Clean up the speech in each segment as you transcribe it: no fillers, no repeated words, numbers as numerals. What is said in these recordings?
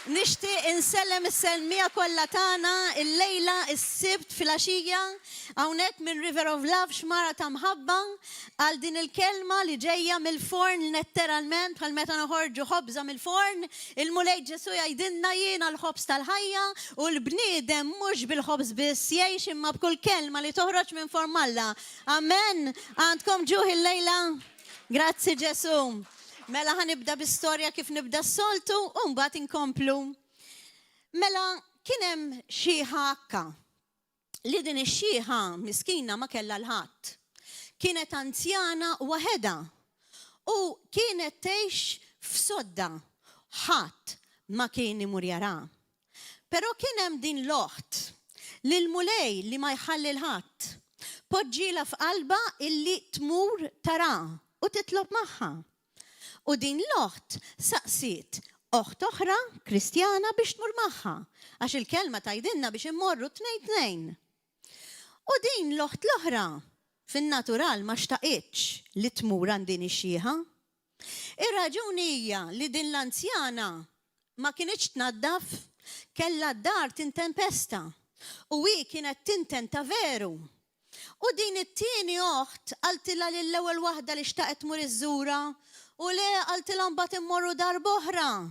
نشتي نسلم السلمية كلها تانا الليلة السبت في العشية هوناك من ريفر اوف لاف شمارة محبة قال دين الكلمة اللي جاية من الفرن لترالمنت فالمتنا خرجوا خبزة من الفرن المولاي جسويا يدنا ينا الخبز تالحية والبنيدم مش بالخبز بس يعيش ما بكل كلمة اللي تخرج من فرن الله أمين عندكم جوه الليلة grazie جسو ملا هنبدأ بالستوريا كيف نبدأ السولتو ومبات نكملو ملا كنم شيها هكا لدن الشيها مسكينة ما كلا الهات كانت أنسيانة وهدا وكانت تعيش في صدى هات ما كان مريرا pero كنم دين لوحت للمولاي اللي ما يحل الهات بتجيلها في قلبها اللي تمور تراه وتطلب معها ودين لوحت سقسيت أخت أخرى كريستيانة باش تمر معها عش الكلمة تايدنا باش نمروا اثنين ودين لوحت الأخرى في الناتورال ما اشتقتش لتمور عند دين الشيها الرجونية لدين الأنسيانة ما كانتش تنظف كلا الدار تنتمبستا وهي كانت تنتن تافيرو ودين التاني أخت قلت لها للأول واحدة اللي اشتقت تمر الزورة وليه قلت لها نبات نمروا دار بهرة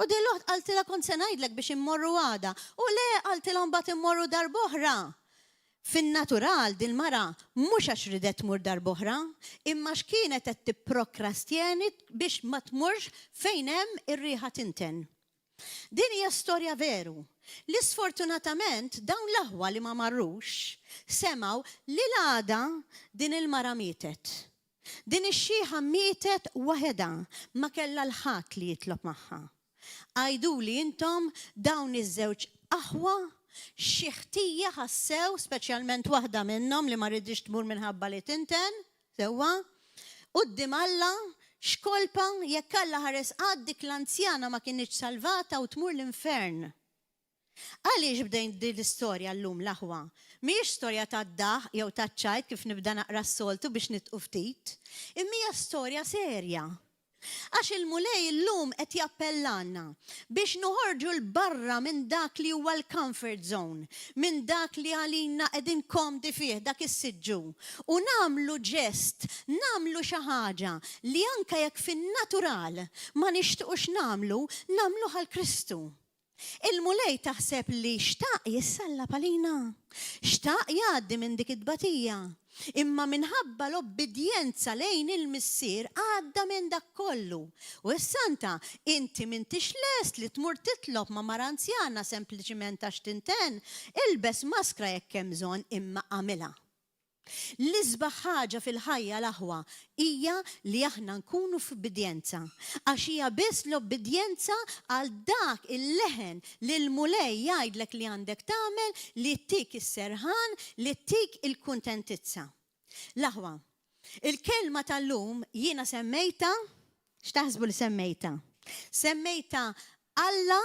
ودي الوقت قلت لها كنت سنايدلك باش نمروا وادا وليه قلت لها نبات نمروا دار بهرة في الناتورال دي المرأة مش اشردت تمر دار بهرة إما كانت تبروكراستيانت باش ما تمرش فينم الريحة تنتن دين هي ستوريا فيرو لسفورتوناتامنت داون لهوة اللي ما مرروش سمعوا للعادة دين المرأة ميتت دين الشيحة ميتت وهدا ما كلا الحات اللي يطلب معها عيدولي انتم داون الزوج أحوى شيختية حساو سبيشالمنت واحدة منهم اللي ما ردش تمور منها بالتنتن سوا قدام الله شكولبا يكلا هرس قدك الانسيانة ما كانتش سالفاتا وتمور الانفرن قاليش بدأ ندير الستوريا اللوم لهوة ميش ستوريا تا الداح يو تا تشايت كيف نبدأ نقرأ السولتو باش نتقفتيت إمي ستوريا سيريا عش المولاي اللوم اتيابلنا باش نهرجوا البرة من داك اللي هو الكومفورت زون من داك اللي علينا قدين كومدي فيه داك السجو ونعملوا جيست نعملوا شهاجة اللي انكا يك في الناتورال ما نشتقوش نعملوها الكريستو المولاي تحسب اللي اشتاق يسلب علينا اشتاق يعدي من ديك الدباتية إما منهبة لوبدينسا لين المسير عدى من داك كله والسانتا انت من تشلست اللي تمر تطلب ما مرانسيانا سمبليجمنت اشتنتين البس ماسكرا يكمزون إما عملها لزبا حاجة في الحياة لهوة إيا اللي احنا نكونوا في بدينسا أشياء بس لو بدينسا على داك اللهن للمولاي يايد لك اللي عندك تعمل لتيك السرهان لتيك الكونتنتتسا لهوة الكلمة اللوم ينا سميتها اشتحسبوا اللي سميتها الله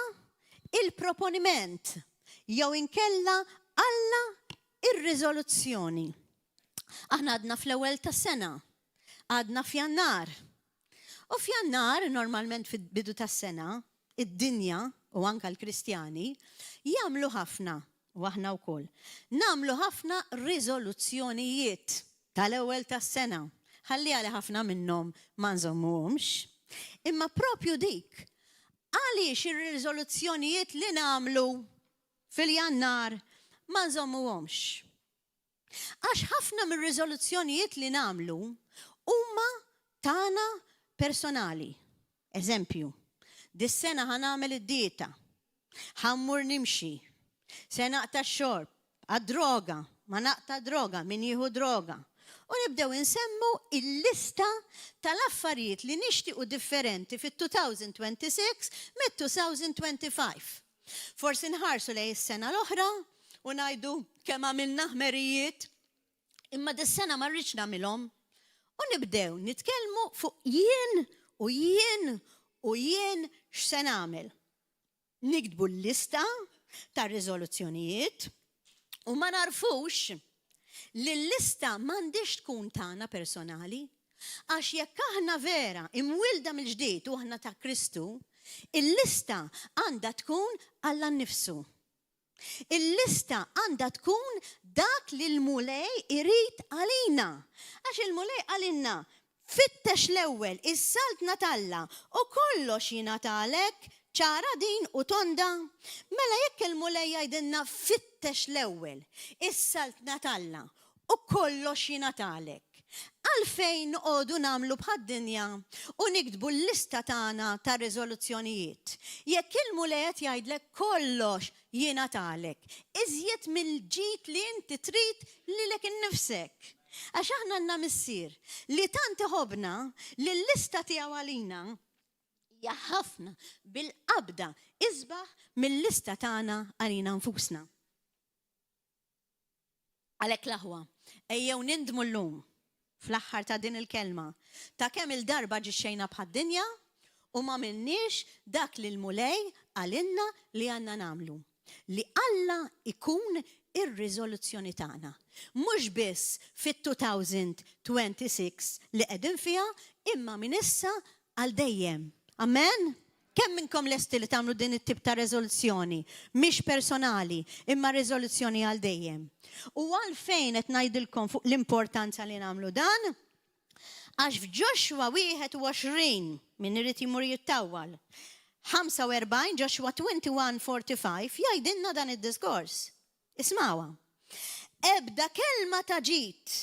البروبونيمنت يو إنكلا الله الريزولوزيوني احنا عدنا في الأول السنة عدنا في يناير وفي يناير نورمالمنت في بدو السنة الدنيا وانك الكريستياني يعملوا هفنا واحنا وكل نعملوا هفنا ريزولوزيونيات تالأول السنة خلي على هفنا منهم ما نزموهمش إما بروبيو ديك عاليش الريزولوزيونيات اللي نعملوا في اليناير ما نزموهمش عش حفنا من الريزولوزيونيات اللي نعملوا وما تانا بيرسونالي إزامبيو دي السنة هنعمل الديتا حمر نمشي سنقطع الشرب الدروغة ما نقطع دروغة من يهو دروغة ونبدأ نسمو الليستة تلفريت اللي نشتقوا ديفرنتي في 2026 من 2025 فورس نهارسوا لي السنة الأخرى ونايدو كما عملنا مريت إما ده السنة ما ريتش نعملهم ونبدأ نتكلموا فوق وين سنعمل نكتبوا الليستة تاع الريزولوزيونيات وما نعرفوش للليستة ما عندش تكون تاعنا بيرسونالي عش يكا احنا فيرا امولدا من الجديد وحنا تاع كريستو Il-lista għandha tkun Alla nnifsu. Il-lista għandha tkun dak li l-mulej irid għalina. Għax il-mulej għalinna fittex l-ewwel is-salt natalla u kollox jingħatalek ċara din u tonda. Mela jekk il-mulej jgħidilna fittex l-ewwel is-salt natalla u kollox jingħatalek. Għalfejn noqogħdu nagħmlu bħad-dinja u nikdbu l-lista tagħna ta' riżoluzzjonijiet. Jekk il-mulej qed jgħidlek kollox jingħatalek, iżjed mill-ġid li inti trid lilek innifsek. Għax aħna għandna missier li tant iħobbna li l-lista tiegħu għalina hija ħafna bil-qabda isbaħ mill-lista tagħna għalina nfusna. Għalhekk l-aħwa, ejjew nindmu llum fl-aħħar ta' din il-kelma ta' kemm il-darba ġixxejna bħad-dinja u ma minniex dak li l-mulej għalinna li għandna nagħmlu. Li Alla ikun ir-riżoluzzjoni tagħna. Mhux biss fit-2026 li qegħdin fiha imma minn issa għal dejjem. Amen? Kemm minnkom lesti li tagħmlu din it-tip ta' riżoluzzjoni, mhix personali, imma riżoluzzjoni għal dejjem. U għalfejn qed ngħidilkom fuq l-importanza li nagħmlu dan? Għax f'Joshua 21 min irid imur jittawwal. 45 Joshua 21:45 jgħidilna dan id-diskors. Ismawha. Ebda kelma ta' ġid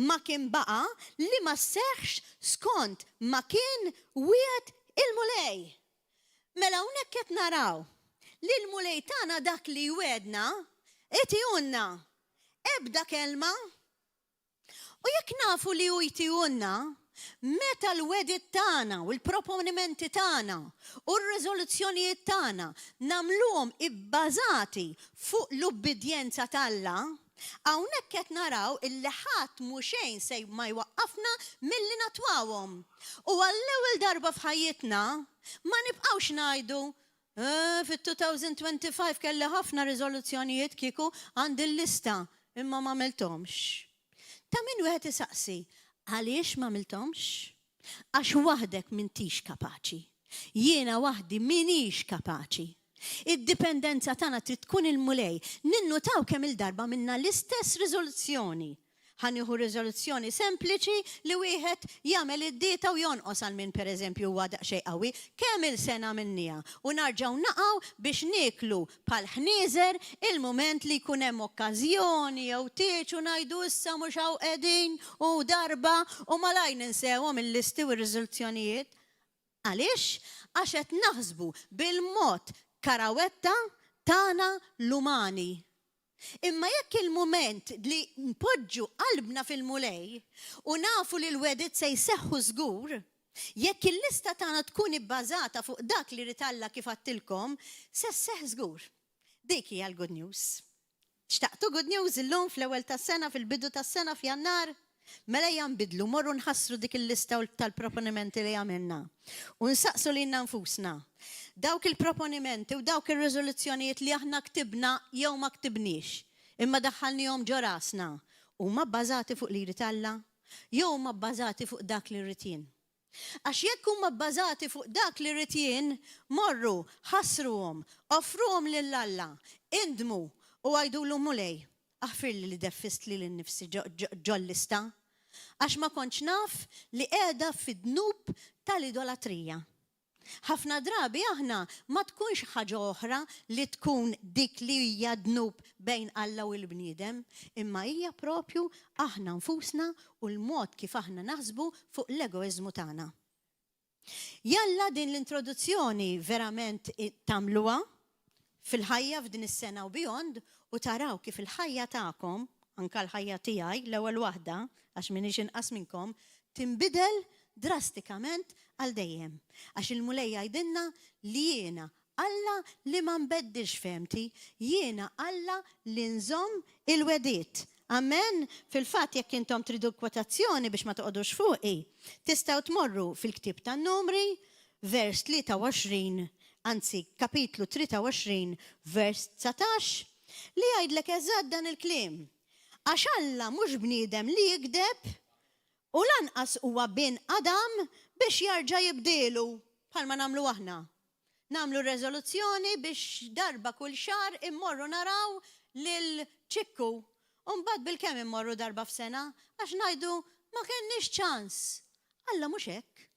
ma kien baqa' li ma sseħħx skont ma kien wiegħed il-mulej. Mela hawnhekk qed naraw li l-mulej tagħna dak li wedna qed ihunna ebda kelma. U jekk nafu li hu jtihunna meta l-wedit tagħna u l-proponimenti tagħna u r-riżoluzzjonijiet tagħna nagħmluhom ibbażati fuq l-ubbidjenza t'Alla, hawnhekk qed naraw illi ħadd mhu xejn se ma jwaqqafna milli natwawhom. U għall-ewwel darba f'ħajjitna ma nibqgħux ngħidu fit-2025 kelli ħafna riżoluzzjonijiet kieku għandi l-lista imma ma għamilthomx. Ta' min wieħed isaqsi għaliex ma għamilthomx? Għax waħdek m'intix kapaċi. Jiena waħdi minix kapaċi. Id-dipendenza tagħna trid tkun il-mulej. Ninnutaw kemm il-darba minna l-istess riżoluzzjoni. Ħanieħu riżoluzzjoni sempliċi li wieħed jagħmel id-dieta u jonqos għal min pereżempju huwa daqsxejn qawwi, kemm il-sena minnija u narġgħu naqgħu biex nieklu bħal ħnieżer il-mument li jkun hemm okkażjoni jew tieġ u ngħidu issa mhux hawn qegħdin u darba u malaj ninsewhom il-listi u r-riżoluzzjonijiet. Għaliex? Għax qed naħsbu bil-mod karawetta tagħna l-umani. Imma jekk il-moment li npoġġu qalbna fil-mulej u nafu li l-wedit se jseħħu żgur, jekk il-lista tagħna tkun ibbażata fuq dak li rid Alla kif għattilkom, se sseħħ żgur. Dik hija l-good news. Xtaqtu good news illum fl-ewwel tas-sena, fil-bidu tas-sena f'Jannar? Mela janbidlu, morru nħassru dik il-lista tal-proponimenti li għamilna. U nsaqsu lilna nfusna. Dawk il-proponimenti u dawk il-riżoluzzjonijiet li aħna ktibna jew ma ktibniex, imma daħħalnihom ġo rasna, huma bbażati fuq li jrid Alla, jew huma bbażati fuq dak li rrid jien. Għax jekk huma bbażati fuq dak li rrid jien, morru, ħassruhom, offruhom lil Alla, indmu u għajdulu mulej, aħfirli li deffist li l-nifsi ġol-lista, għax ma kontx naf li qiegħda fid-dnub tal-idolatrija. Ħafna drabi aħna ma tkunx ħaġa oħra li tkun dik li hija dnub bejn Alla u l-bniedem, imma hija propju aħna nfusna u l-mod kif aħna naħsbu fuq l-egoizmu tagħna. Jalla din l-introduzzjoni verament tagħmluha fil-ħajja f'din is-sena u beyond u taraw kif il-ħajja tagħkom, anke l-ħajja tiegħi l-ewwel waħda għax minix inqas minnkom, tinbidel drastikament għal dejjem. Għax il-mulej jgħidilna li jiena Alla li ma nbeddilx femti, jiena Alla li nżomm il-wediet. Amen. Fil-fatt jekk intom tridu kwotazzjoni biex ma toqgħodux fuqi, tistgħu tmorru fil-Ktieb tan-Numri, vers 23, anzi kapitlu 23, vers 19, li jgħidlek eżatt dan il-kliem. Għax Alla mhux bniedem li jikdeb u lanqas huwa bin Adam biex jarġa' jibdielu bħalma nagħmlu aħna. namlu rezoluzzjoni biex darba kull xar immorru naraw lil ċikku. Umbagħad bil-kemm immorru darba f'sena għax ngħidu ma kenniex ċans. Alla mhux hekk.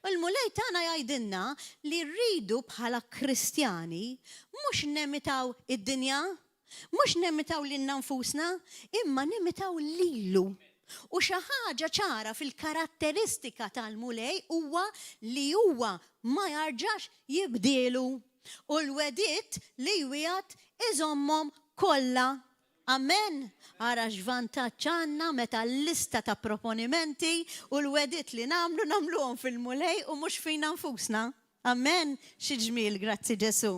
Il-mulej tagħna jgħidilna li rridu bħala Kristjani mhux nemitaw id-dinja, mhux nemitaw lil nfusna, imma nemitaw lilu. U xi ħaġa ċara fil-karatteristika tal-mulej huwa li huwa ma jarġax jibdielu u l-wedit li jwiegħed iżommhom kollha. Amen. Ara x'vantaġġ għandna meta l-lista ta' proponimenti u l-wedit li nagħmluhom fil-mulej u mhux fina nfusna. Amen. Xi ġmiel, grazzi Ġesu.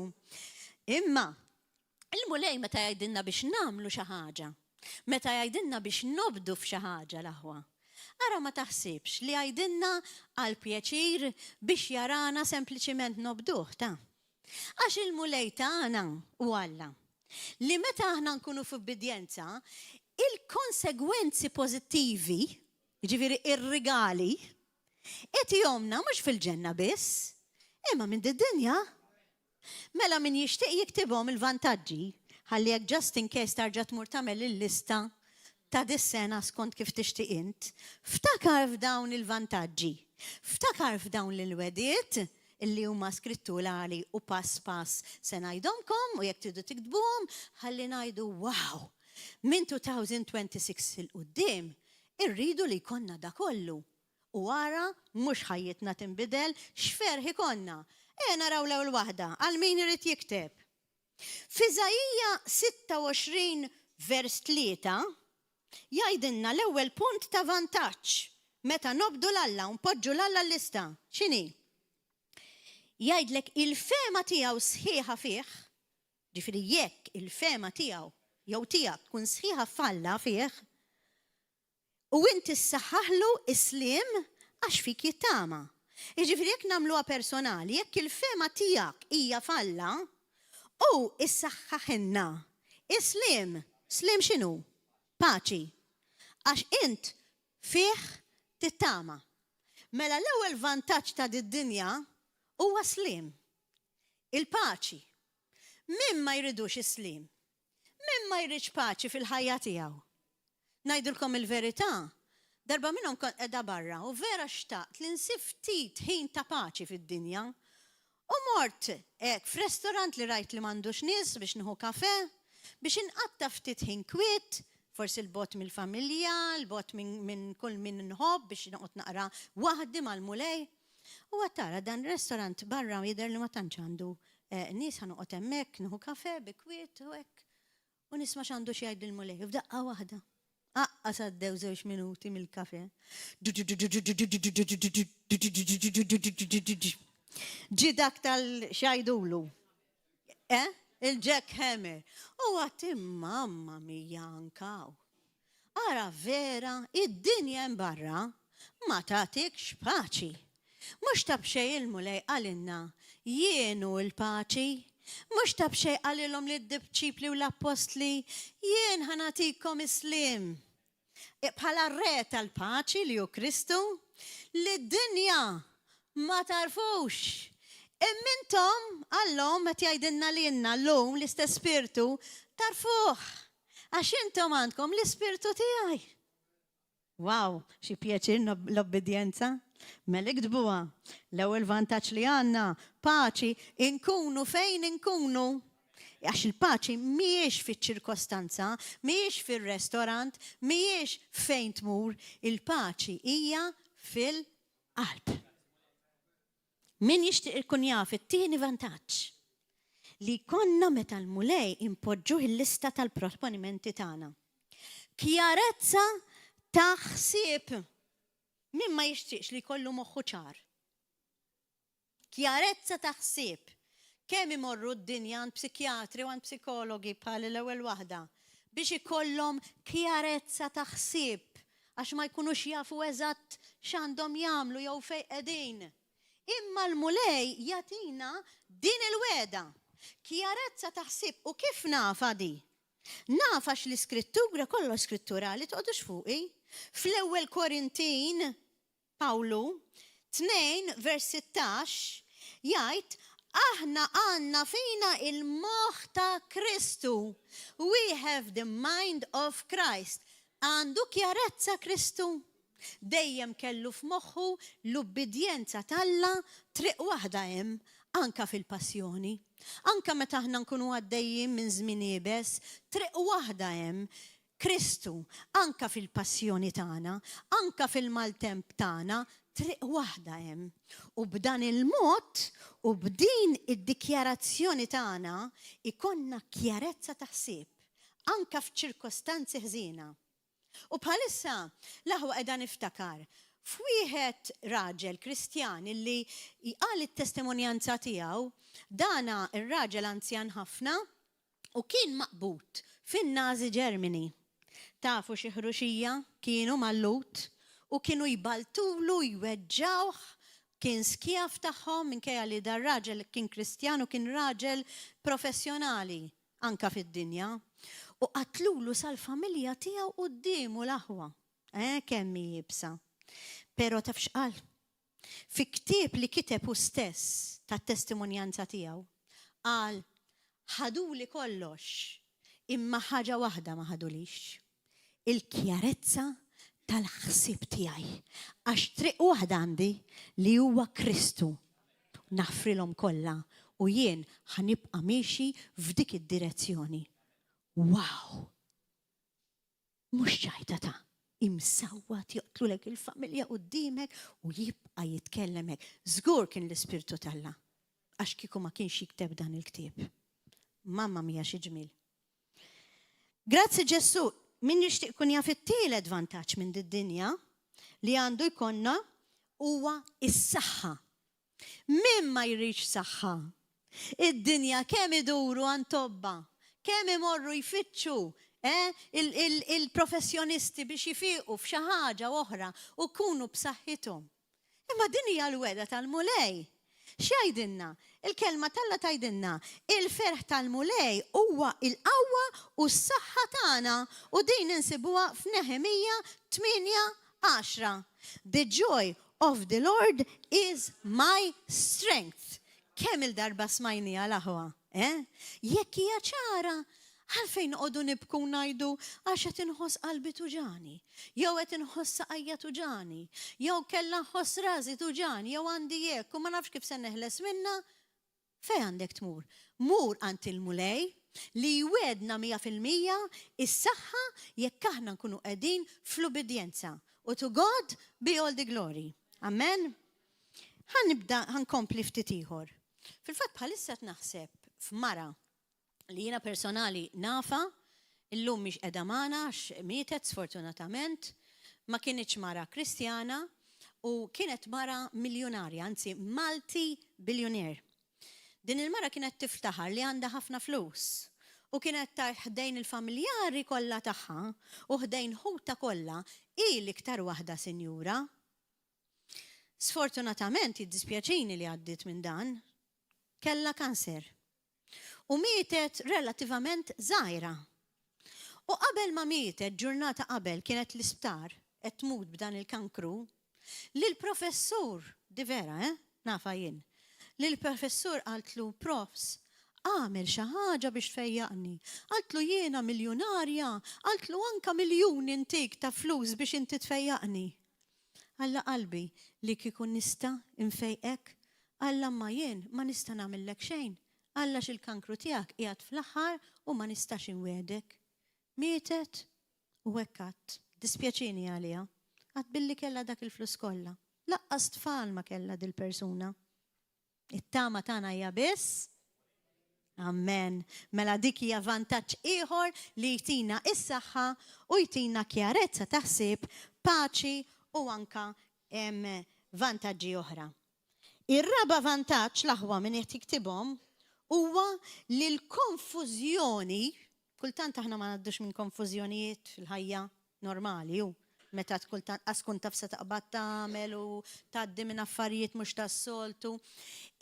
Imma il-mulej meta jgħidilna biex nagħmlu xi ħaġa, meta jgħidilna biex nobdu f'xi ħaġa l-aħwa. Ara ma taħsibx li jgħidilna għal pjaċir biex jarana sempliċiment nobduh ta'. Għax il-mulej tagħna u Alla li meta aħna nkunu f'obbedjenza, il-konsegwenzi pożittivi, jiġifieri ir-rigali, qed jomna mhux fil-ġenna biss, imma minn dinja. Mela min jixtieq jiktibhom il-vantaġġi ħalli jekk just in case tarġa' tmur tagħmel il-lista ta' dis-sena skont kif tixtieq int, ftakar f'dawn il-vantaġġi, ftakar f'dawn l-wediet illi huma skritturali u pass pass se ngħidhomkom u jekk tridu tiktbuhom ħalli ngħidu wow, minn 2026 il-qudiem irridu li jkollna da kollu. U wara mhux ħajjitna tinbidel x'ferħ ikonna. Naraw l-ewwel waħda, għal min irid jikteb. F'Iżajija 26 vers 3 jgħidilna l-ewwel punt ta' vantaġġ meta nobdu l-Alla u npoġġu l-Alla l-lista. X'inhi? Jgħidlek il-fema tiegħu sħiħa fih, ġifieri jekk il-fema tiegħu jew tiegħek tkun sħiħa f'Alla fih, u inti ssaħħaħlu islim għax fik jittama. Jiġifieri jekk nagħmluha personali, jekk il-fema tiegħek hija f'Alla, u issaħħaħinna. Islim x'inhu? Paċi. Għax int fih tittama. Mela l-ewwel vantaġġ ta' din-dinja huwa slim. Il-paċi. Min ma jridux islim? Min ma jridx paċi fil-ħajja tiegħu? Ngħidulkom il-verità. Darba minnhom kont qiegħda barra u vera xtaqt li nsib ftit ħin ta' paċi fid-dinja. U mort f'restorant li rajt li m'għandux nies biex nieħu kafè, biex inqatta' ftit ħin kwiet, forsi l-bot mill-familja, l-bot minn kull min nħobb biex noqgħod naqra waħdi mal-mulej. U tara dan restorant barra jidher li ma tantx għandu nies ħanoqgħod hemmhekk nieħu kafè bi kwiet u hekk. U nisma' x'għandu xi jgħid il-mulej f'daqqa waħda. Saddew 2 minuti mill-kafè. Ġi dak tal-xajdulu. Il-Jack Hammer. U għattim mamma mija ankaw. Ara vera, id-dinja mbarra ma tatikx paċi. Mux tabxej il-mulej għalinna jienu il-paċi. Mux tabxej għalilom li d-dibċipli u l-appostli jien ħanatikom islim. Bħala re tal-paċi li ju Kristu li d-dinja ma tarfux. Immintom għallom ma tjajdinna li jenna l-lum l-istess spiritu tarfuħ. Għax intom għandkom l-spiritu tijaj. Wow, xi pjaċir l-obbedjenza. Mela iktbuha. L-ewwel vantaġġ li għandna paċi inkunu fejn inkunu. Għax il-paċi mhijiex fiċ-ċirkostanza, mhijiex fir-restorant, mhijiex fejn tmur, il-paċi hija fil-qalb. Min jixtieq ikun jaf it-tieni vantaġġ li konna meta l-mulej impoġġuh il-lista tal-proponimenti tagħna. Kjarezza ta' ħsieb. Min ma jixtieqx li jkollu moħħu ċar. Kjarezza ta' ħsieb. Kemm imorru d-dinja għand psikjatri u għand psikologi bħal l-ewwel waħda biex ikollhom kjarezza ta' ħsieb għax ma jkunux jafu eżatt x'għandhom jagħmlu jew fejn qegħdin. Imma l-mulej jagħtina din il-weda. Kjarezza ta' ħsieb u kif nafa di? Nafa l-iskrittura kollu skritturali toqgħodux fuqi. Fl-ewwel Korintin Pawlu 2 vers 16 jgħid aħna għanna fina il-moħ ta' Kristu. We have the mind of Christ. Għandu kjarezza Kristu. Dejjem kellu f'moħħu l-ubbidjenza talla triq waħda hemm anka fil-passjoni. Anka meta aħna nkunu għaddejjin minn żmien ibes, triq waħda hemm Kristu, anka fil-passjoni tagħna, anka fil-maltemp tagħna, triq waħda hemm. U b'dan il-mod u b'din id-dikjarazzjoni tagħna ikonna kjarezza ta' ħsieb anka f'ċirkostanzi ħżiena. U bħalissa laħwa qiegħda niftakar f'wieħed raġel Kristjan illi jqal it-testimonjanza tiegħu, dana ir-raġel anzjan ħafna u kien maqbut fin-Nazi Germany. Tafu xi ħruxija kienu mallut u kienu jbaltulu jweġġawh, kien skjaf tagħhom minkejja li dar raġel kien Kristjan u kien raġel professjonali anka fid-dinja. U qatlulu sal-familja tiegħu qudiemu l-aħwa. Kemm jibsa. Però taf x'qal? Fi ktieb li kiteb hu stess tat-testimonjanza tiegħu qal ħaduli kollox imma ħaġa waħda ma ħadulix. Il-kjarezza tal-ħsieb tiegħi. Għax triq waħda għandi li huwa Kristu. Nafrilhom kollha u jien ħanibqa' miexi f'dik id-direzzjoni. Wow! Mhux ċajta ta' imsawwat joqtlulek il-familja qudiemek u jibqa' jitkellemek. Żgur kien l-Ispirtu talla. Għax kieku ma kienx jikteb dan il-ktieb. Mamma mija xi ġmiel. Grazzi Ġesu, min nixtieq kun jaf it-tielet vantaġġ minn din-dinja li għandu jkollna huwa is-saħħa. Min ma jridx saħħa? Id-dinja kemm iduru għan tobba. Kemm imorru jfittxu il-professjonisti biex jifiqu f'xi ħaġa oħra u kunu b'saħħithom. Imma din hija l-weda tal-mulej. X'għidilna? Il-kelma Alla tgħidilna, il-ferħ tal-mulej huwa il-qawwa u s-saħħa tagħna u din insibuha f'Neħemija 8:10. The joy of the Lord is my strength. Kemm il-darba smajnija l-aħwa? Jekk hija ċara, għalfejn noqogħdu nibku ngħidu għax qed inħoss qalbi tuġani, jew qed inħoss saqajja tuġani, jew kellha nħoss rażi tuġani, jew għandi jekk u ma nafx kif se neħles minnha. Fejn għandek tmur? Mur għand il-mulej li jwedna 100% is-saħħa jekk aħna nkunu qegħdin fl-ubidjenza. U to God be all the glory. Amen? Ħankompli ftit ieħor. Fil-fatt bħalissa naħseb f'mara li jiena personali nafa, illum mhix qiegħda magħna għax mietet sfortunatament, ma kienitx mara Kristjana u kienet mara miljonarja, anzi multi-billionaire. Din il-mara kienet tiftaħar li għandha ħafna flus u kienet ħdejn il-familjari kollha tagħha u ħdejn ħuta kollha l-iktar waħda sinjura. Sfortunatament jiddispjaċini li għaddiet minn dan, kellha kanser. U mietet relativament żgħira. U qabel ma mietet, ġurnata qabel kienet l-isptar qed tmut b'dan il-kankru, li l-professur, di vera, nafa jien, li l-professur qaltlu profs, għamel xi ħaġa biex tfejjaqni. Qaltlu jiena miljonarja, qaltlu anka miljun intik ta' flus biex inti tfejjaqni. Alla qalbi li kieku nista' infejqek, alla ma jien ma nista' nagħmellek xejn. Alla xil-kankru tiegħek qiegħed fl-aħħar u ma nistax inwedek. Mietet u hekk dispjaċini għaliha. Għad billi kellha dak il-flus kollha. Laqqas tfal ma kellha dil-persuna. It-tama tagħna hija biss. Amen. Mela dik hija vantaġġ ieħor li jtina is-saħħa u jtina kjarezza ta' ħsieb, paċi u anka vantaġġi oħra. Ir-raba vantaġġ l-aħwa min qed jiktibhom huwa li l-konfużjoni, kultant aħna ma ngħaddux minn konfużjonijiet fil-ħajja normali u meta kultant tkun taf se taqbad tagħmel u tgħaddi minn affarijiet mhux tas-soltu.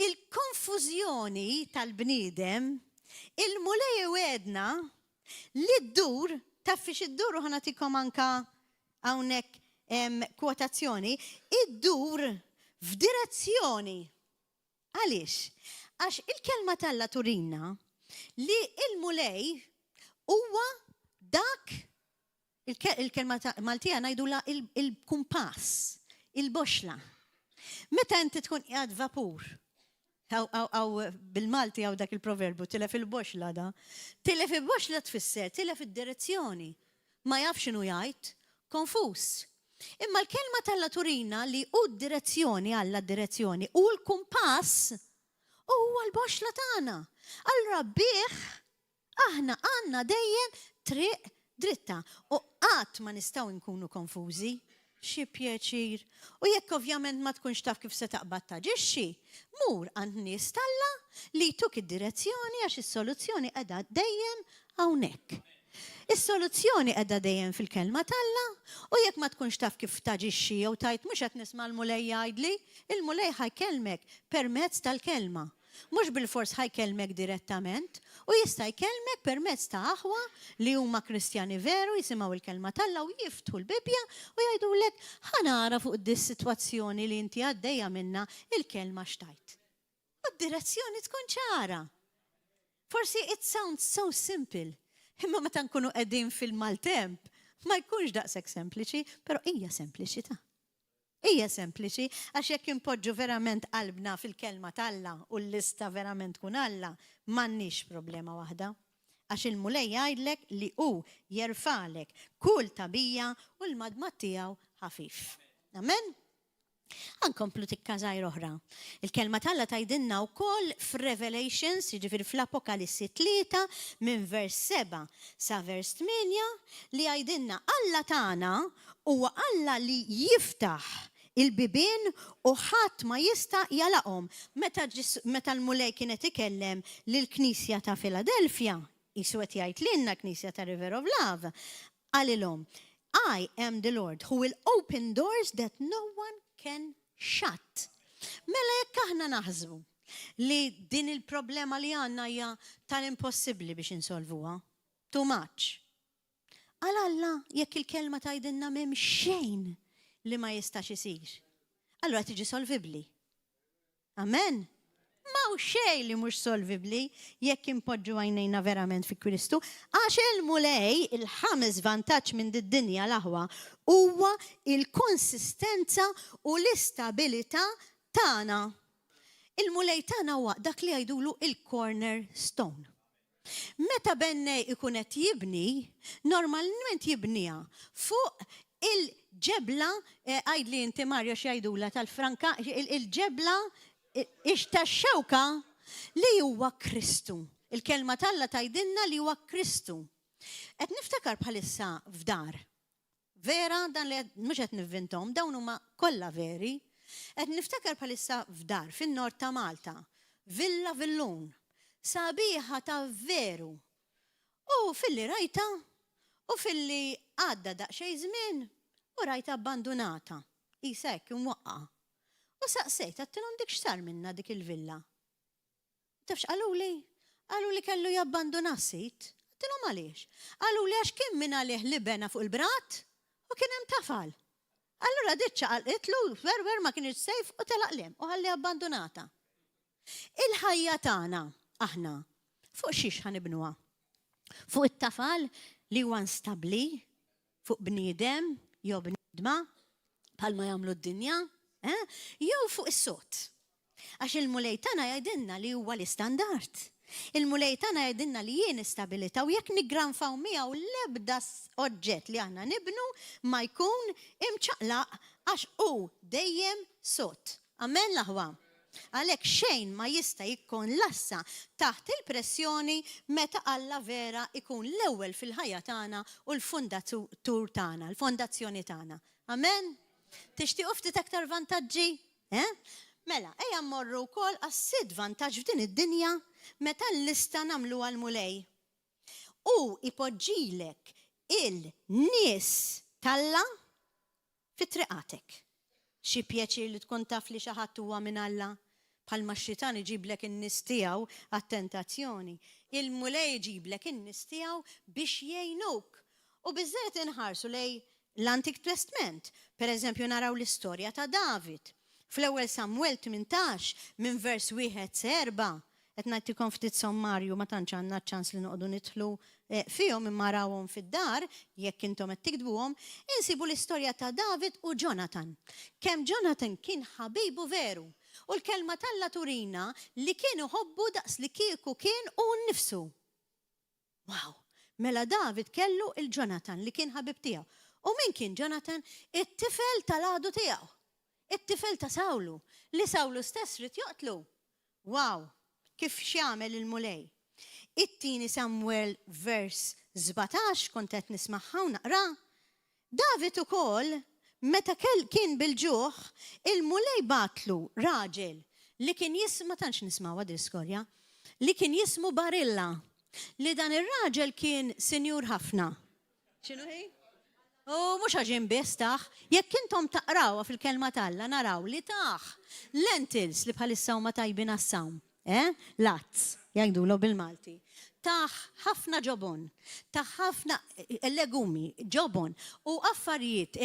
Il-konfużjoni tal-bniedem, il-mulej wedna li ddur, taf fiex iddur u ħanatikom anka hawnhekk kwotazzjoni, iddur f'direzzjoni. Għaliex? Għax il-kelma Alla turina li il-mulej huwa dak il-kelma Maltija ngħidula il-kumpass, il-boxla. Meta inti tkun qiegħed vapur, aw bil-Malti aw dak il-proverbu tilef il-boxla da. Tilef il-boxla tfisser, tilef id-direzzjoni. Ma jaf x'inhu jgħid, konfus. Imma l-kelma Alla turina li hu d-direzzjoni Alla d-direzzjoni u l-kumpass huwa l-boxla tagħna. Allura bih aħna għandna dejjem triq dritta u qatt ma nistgħu nkunu konfużi. Xi pjaċir. U jekk ovvjament ma tkunx taf kif se taqbad taġixxi, mur għand nies Alla li jtuk id-direzzjoni għax is-soluzzjoni qiegħda dejjem hawnhekk. Is-soluzzjoni qiegħda dejjem fil-kelma Alla u jekk ma tkunx taf kif taġixxi jew tajt mhux qed nisma' l-mulej jgħidli, il-mulej ħajkelmek permezz tal-kelma. Mhux bil-fors ħajkelmek direttament u jista' jkellmek permezz ta' aħwa li huma Kristjani veru jisimgħu il-kelma Alla u jiftħu l-Bibja u jgħidulek ħanara fuq dis-sitwazzjoni li inti għaddejja minnha il-kelma xtajt. U d-direzzjoni tkun ċara. Forsi it sounds so simple, imma meta nkunu qegħdin fil-maltemp ma jkunx daqshekk sempliċi, però hija sempliċità. Hija sempliċi, għax jekk impoġġu verament qalbna fil-kelma Alla u l-lista verament tkun Alla, m'għandniex problema waħda. Għax il-mulej jgħidlek li hu jerfalek kull tabija u l-madmat tiegħu ħafif. Amen? Ankomplu tikka żgħir oħra. Il-kelma Alla tgħidilna wkoll f'Revelations, jiġifieri fl-Apokalissi 3 minn vers 7 sa vers 8 li jgħidilna Alla tagħna huwa Alla li jiftaħ il-bibien u ħadd ma jista' jalaqhom. Meta l-mulej kienet ikellem lill-Knisja ta' Filadelfja, isu qed jgħid lilna Knisja ta' River of Love, qalilhom, I am the Lord who will open doors that no one can shut. Mela jekk aħna naħsbu li din il-problema li għandna hija tal-impossibbli biex insolvuha, too much. Alla jekk il-kelma tgħidilna m'hemm xejn li ma jistax isir. Allura tiġi solvibbli. Amen? M'hawn xejn li mhux solvibbli jekk impoġġu għajnejna verament fi Kristu, għax il-mulej il-ħames vantaġġ minn did-dinja l-aħwa huwa il-konsistenza u l-istabilità tagħna. Il-mulej tagħna huwa dak li jgħidulu il-cornerstone. Meta bennej ikun qed jibni, normalment jibniha fuq il-ġebla, għajdli inti Mario x'jgħidula tal-Franka, il-ġebla ix-tax-xewka li huwa Kristu. Il-kelma Alla tgħidilna li huwa Kristu. Qed niftakar bħalissa f'dar. Vera, dan li mhux qed nivvintom, dawn huma kollha veri. Qed niftakar bħalissa f'dar fin-nord ta' Malta, Villa Villun. Sabiħa ta' veru. U fil-li rajta, u fil-li għadda daqsxejn żmien, u rajta abbandonata. Isa hekk imwaqqa. U saqsejt, għattilhom dik x'sar minna dik il-villa. Tafx qaluli? Qaluli kellu jabbandona s-sit. Għattilhom għaliex. Qaluli għax kien min għalih libena fuq il-brat u kien hemm tafal. Allura ditxa qalqitlu, ver ma kienx sejf u telaqlem u ħalli abbandonata. Il-ħajja tagħna aħna fuq xiex ħanibnuha? Fuq it-tafal li huwa instabbli, fuq bniedem jew bniedma bħalma jagħmlu d-dinja, jew fuq is-sod. Għax il-mulej tagħna jgħidilna li huwa l-istandard. Il-mulej tagħna jgħidilna li jien istabilità u jekk niggranfaw miegħu l-ebda oġġett li aħna nibnu ma jkun imċaqlaq għax hu dejjem sod. Amen l-aħwa. Għalhekk xejn ma jista' jkun lassa taħt il-pressjoni meta Alla vera ikun l-ewwel fil-ħajja tagħna u l-fundatur tagħna, l-fondazzjoni tagħna. Amen? Tixtiequ ftit aktar vantaġġi? Mela, ejja mmorru wkoll għas-sitt vantaġġ f'din id-dinja meta l-lista nagħmlu għall-mulej. U ipoġġilek il-nies Alla fit-triqatek. Xi pjaċir li tkun taf li xi ħadd huwa minn Alla. Bħalma x-xitan iġiblek in-nies tiegħu għat-tentazzjoni. Il-mulej iġiblek in-nies tiegħu biex jgħinuk. U biżżejjed inħarsu lej l-Antik Testament. Pereżempju naraw l-istorja ta' David. Fl-ewwel Samwel 18 minn vers 1-4 qed ngħidilkom ftit sommarju ma tantx għandna ċans li noqogħdu nidħlu fihom imma rawhom fid-dar jekk intom qed tikdbuhom, insibu l-istorja ta' David u Jonathan. Kemm Jonathan kien ħabibu veru u l-kelma Alla turina li kien iħobbu daqs li kieku kien hu nnifsu. Wow! Mela David kellu il-Jonathan li kien ħabib tiegħu. U min kien Jonathan? It-tifel tal-għadu tiegħu. It-tifel ta' Sawlu li Sawlu stess rid joqtlu. Wow! Kif x'jagħmel il-mulej. It-tieni Samwel vers 17 kont qed nisma'ha u naqra. David ukoll meta kien bil-ġuħ il-mulej batlu raġel li kien ma tantx nisma'ha din istorja li kien jismu Barilla li dan ir-raġel kien sinjur ħafna. X'inhu hi? U mhux ħaġin biss taħ, jekk intom taqrawha fil-kelma Alla naraw li taħ lentils li bħalissa huma tajbin għas-sawm. Lazz, jgħidulu bil-Malti. Taħ ħafna ġobon, taħ ħafna legumi, ġobon u affarijiet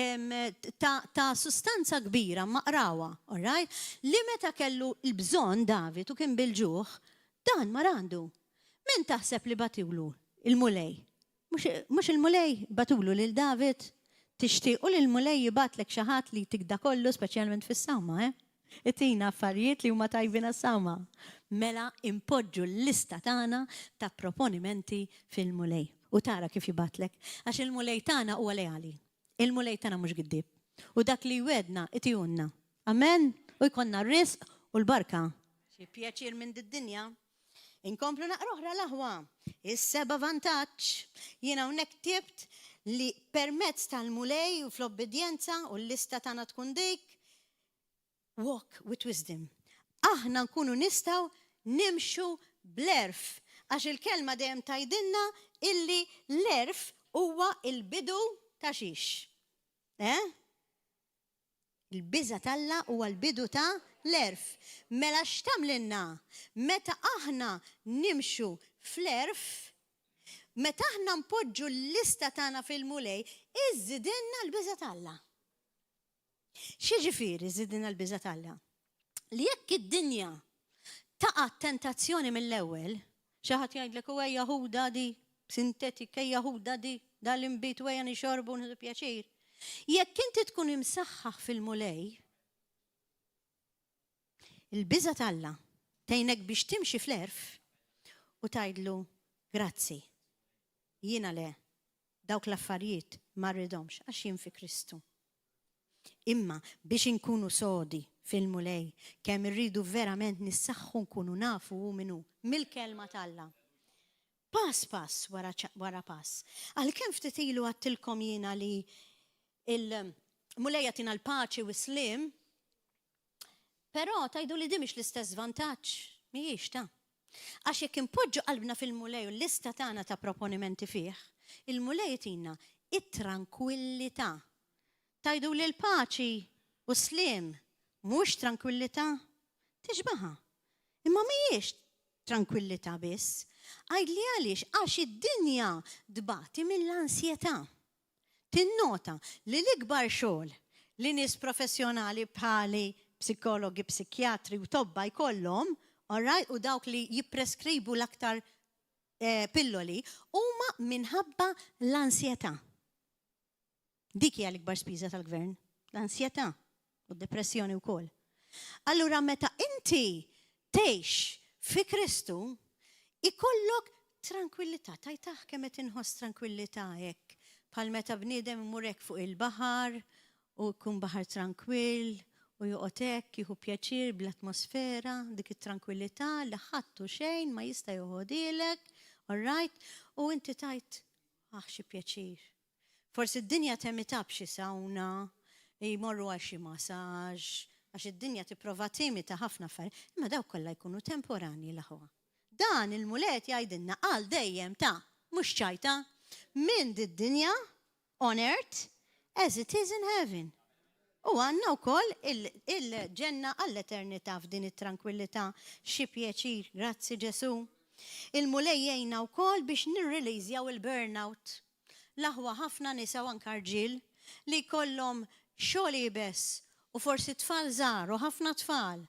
ta' sustanza kbira maqrawa, alright? Li meta kellu l-bżon David u kien bil-ġuħ, dan marandu. Min taħseb li batulu? Il-mulej. Mux il-mulej batulu lil David, tixtiequ li l-mulej jibatlek xi ħadd li tikda kollu speċjalment fis-sawma, Itina affarijiet li huma tajbin għas-sawma. Mela impoġġu l-lista tagħna ta' proponimenti fil-mulej. U tara kif jibatlek. Għax il-mulej tagħna huwa leali. Il-mulej tagħna mhux giddib. U dak li wedna itijunna. Amen? U jkollna r-risq u l-barka. Xi pjaċir minn did-dinja. Inkomplu naqra oħra l-aħwa. Is-seba' vantaġġ. Jiena hawnhekk tibt li permezz tal-mulej u fl-obbedjenza u l-lista tagħna tkun dik. Walk with wisdom. Aħna nkunu nistaw nimxu bl-erf. Għax il-kelma dejjem tajdinna illi l-erf huwa il-bidu ta' xiex. Il-biża' Alla huwa l-bidu ta' l-erf. Mela x'tamlinna? Meta aħna nimxu fl-erf, meta aħna npoġġu l-lista tagħna fil-mulej, iżidilna l-biża' Alla. X'jiġifieri żidilna l-biża' Alla? Li jekk id-dinja taqa' tentazzjoni mill-ewwel, xi ħadd jgħidlek huwa Jaħuda di sintetika Jaħuda di dal-inbit wejja nixorbu nieħdu pjaċir. Jekk inti tkun imsaħħaħ fil-mulej, il-biża' Alla tgħinek biex timxi fl-erf u tgħidlu grazzi. Jiena le dawk l-affarijiet ma rridhomx għax jien fi Kristu. Imma biex inkunu sodi fil-mulej, kemm irridu verament nissaħħu nkunu nafu u minnu mill-kelma Alla. Pass wara pass. Għalkemm ftit ilu għattilkom jiena li il-mulej jagħtina l-paċi u slim, però tajdu li dimix l-istess vantaġġ, mhijiex ta'. Għax jekk impoġġu qalbna fil-mulej u l-lista tagħna ta' proponimenti fih, il-mulej jagħtina it-tranquillità. Tajdu li l-paċi u slim mhux tranquillità tixbaħha. Imma mhijiex tranquillità biss. Għajdli għaliex għax id-dinja dbati mill-ansjetà. Tinnota li l-ikbar xogħol li nies professjonali bħali psikologi, psikjatri u tobba jkollhom, u dawk li jippreskribu l-aktar pilloli huma minħabba l-ansjetà. Dik hija l-ikbar spiża tal-gvern, l-ansjetà u d-depressjoni wkoll. Allura meta inti tgħix fi Kristu, ikollok tranquillità. Tajtaħ kemm qed inħoss tranquillità hekk. Bħal meta bniedem imur hekk fuq il-baħar u jkun baħar tranquill u joqgħod hekk jieħu pjaċir bl-atmosfera, dik it-tranquillità li ħadd xejn ma jista' joħodilek, alright? U inti tajt xi pjaċir. Forsi d-dinja temita b'xi sawna, jmorru għal xi massaġġ, għax id-dinja tipprova timita ħafna affarijiet, imma dawk kollha jkunu temporani l-aħwa. Dan il-mulet jgħidilna għal dejjem ta' mhux ċajta minn d-dinja on earth as it is in heaven. U għandna wkoll il-ġenna għall-eternità f'din it-tranquillità xi pjaċir, grazzi Ġesu. Il-mulej jgħinna wkoll biex nirreleasjaw il-burnout. L-aħwa ħafna nisa u anke rġiel li jkollhom xogħol ibes U forsi tfal żgħar u ħafna tfal.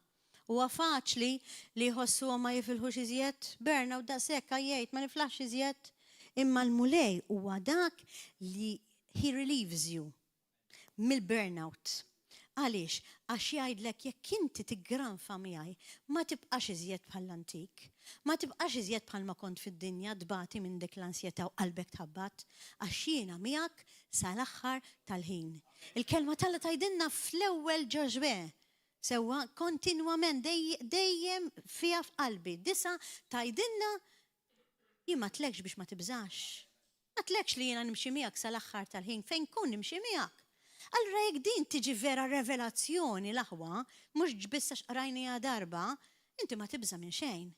Huwa faċli li jħossu ma jifilħux iżjed, burnout da sekka jgħid ma niflaħx iżjed. Imma l-mulej huwa dak li he relieves you mill-burnout. Għaliex, għax jgħidlek jekk inti tiggranfa miegħi, ma tibqax iżjed bħall-antik, ma tibqax iżjed bħalma kont fid-dinja dbati minn dik l-ansjetà u qalbek tħabbat, għax jiena miegħek sal-aħħar tal-ħin. Il-kelma Alla tgħidilna fl-ewwel ġoġbe, sewwa kontinwament dejjem fiha f'qalbi. Disa tgħidilna jien ma tlekx biex ma tibżax. Ma tlekx li jiena nimxi miegħek sal-aħħar tal-ħin fejn kun nimxi miegħek. Allura jekk din tiġi vera revelazzjoni l-aħwa, mhux ġbiss għax qrajnija darba, inti ma tibża minn xejn.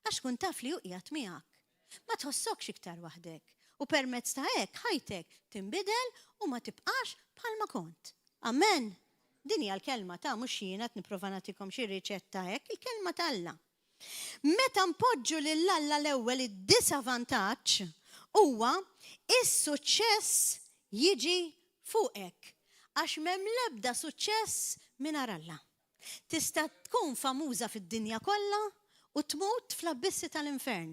Għax kun taf li qiegħed miegħek. Ma tħossokx iktar waħdek. U permezz ta' hekk ħajtek tinbidel u ma tibqax bħalma kont. Amen. Din hija l-kelma ta' mhux jiena qed nipprova nagħtikom xi riċetta hekk, il-kelma ta' Alla. Meta npoġġu lil Alla l-ewwel id-disavantaġġ huwa is-suċċess jiġi fuqek. Għax m'hemm l-ebda suċċess mingħajr Alla. Tista' tkun famuża fid-dinja kollha u tmut fl-abissi tal-infern.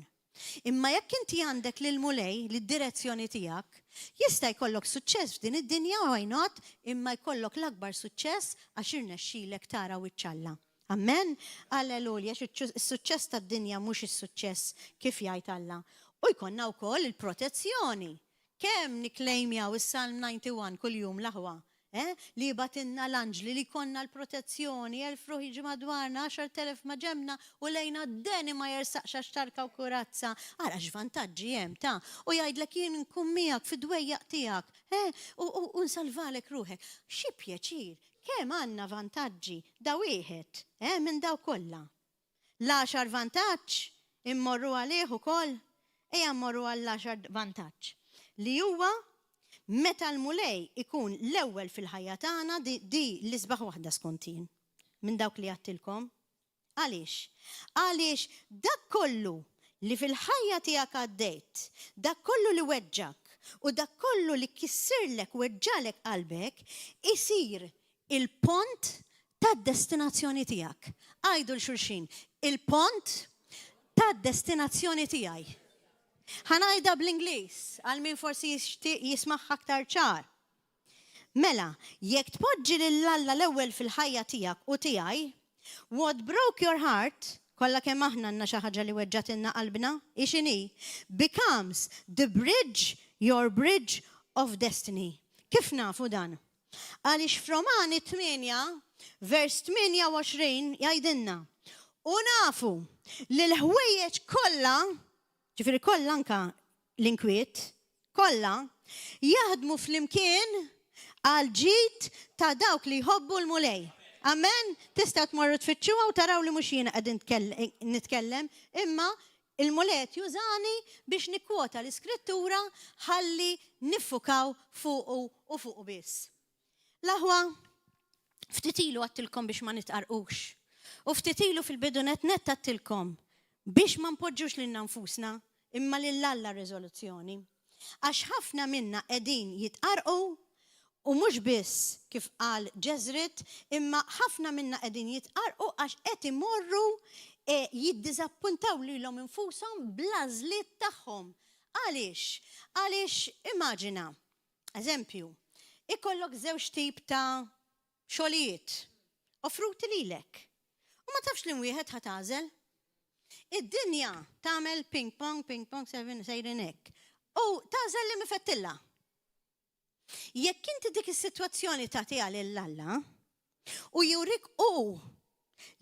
Imma jekk inti għandek lil mulej lid-direzzjoni tiegħek, jista' jkollok suċċess f'din id-dinja why not, imma jkollok l-akbar suċċess għax irnexxielek tara wiċċ Alla. Amen? Alleluja, is-suċċess tad-dinja mhux is-suċċess kif jgħid Alla. U jkollna wkoll il-protezzjoni. Kemm niklejmjaw is-Salm 91 kuljum l-aħwa? Li batinna l-anġli li konna l-protezzjoni, 1000 ruħ jiġi madwarna, 10,000 ma ġemna u lejna d-deni ma jersaqx xtarka u kurazza. Ara x'vantaġġi hemm ta' u jgħidlek jien nkun miegħek fid-dwejjaq tiegħek u nsalvalek ruħek. Xi pjaċir, kemm għandna vantaġġi da wieħed minn daw kollha. L-10 vantaġġ immorru għalih ukoll, ejja mmorru għall-10 vantaġġ li huwa meta l-mulej ikun l-ewwel fil-ħajja tagħna di l-isbaħ waħda skontin minn dawk li għattilkom. Għaliex? Għaliex dak kollu li fil-ħajja tiegħek għaddejt, dak kollu li weġġak u dak kollu li kissirlek weġġalek qalbek isir il-pont tad-destinazzjoni tiegħek. Għajdu l-xulxin, il-pont tad-destinazzjoni tiegħi. Ħanajda bl-Ingliż, għal min forsi jismaħ aktar ċar. Mela, jekk tpoġġi lil Alla l-ewwel fil-ħajja tiegħek u tiegħi, what broke your heart, kollha kemm aħna għandna xi ħaġa li weġġatilna qalbna, x'inhi, becomes the bridge, your bridge of destiny. Kif nafu dan? Għaliex f'Romani 8, vers 28 jgħidilna, u nafu li l-ħwejjeġ kollha ġifieri kollha anke l-inkwiet, kollha jaħdmu flimkien għal ġid ta' dawk li jħobbu l-mulej. Amen? Tista' tmorru tfittxuha u taraw li mhux jiena qegħdin nitkellem, imma il-mulej jużani biex nikkwota l-iskrittura ħalli niffukaw fuqu u fuqu biss. L-aħwa ftit ilu għattilkom biex ma nitqarqux. U ftit ilu fil-bidunet għattilkom biex ma npoġġux lil nfusna imma lil Alla riżoluzzjoni. Għax ħafna minna qegħdin jitqarqu u mhux biss kif qal Ġeżrit, imma ħafna minna qegħdin jitqarqu għax qed imorru jiddiżappuntaw lilhom infushom bl-għażliet tagħhom. Għaliex? Għaliex immaġina, eżempju, ikollok żewġ tip ta' xogħlijiet offruti lilek. U ma tafx li wieħed ħatażel. Id-dinja tagħmel ping pong, sejrin hekk. U tażel li mifettilla. Jekk inti dik is-sitwazzjoni tagħtiha lil Alla u jurik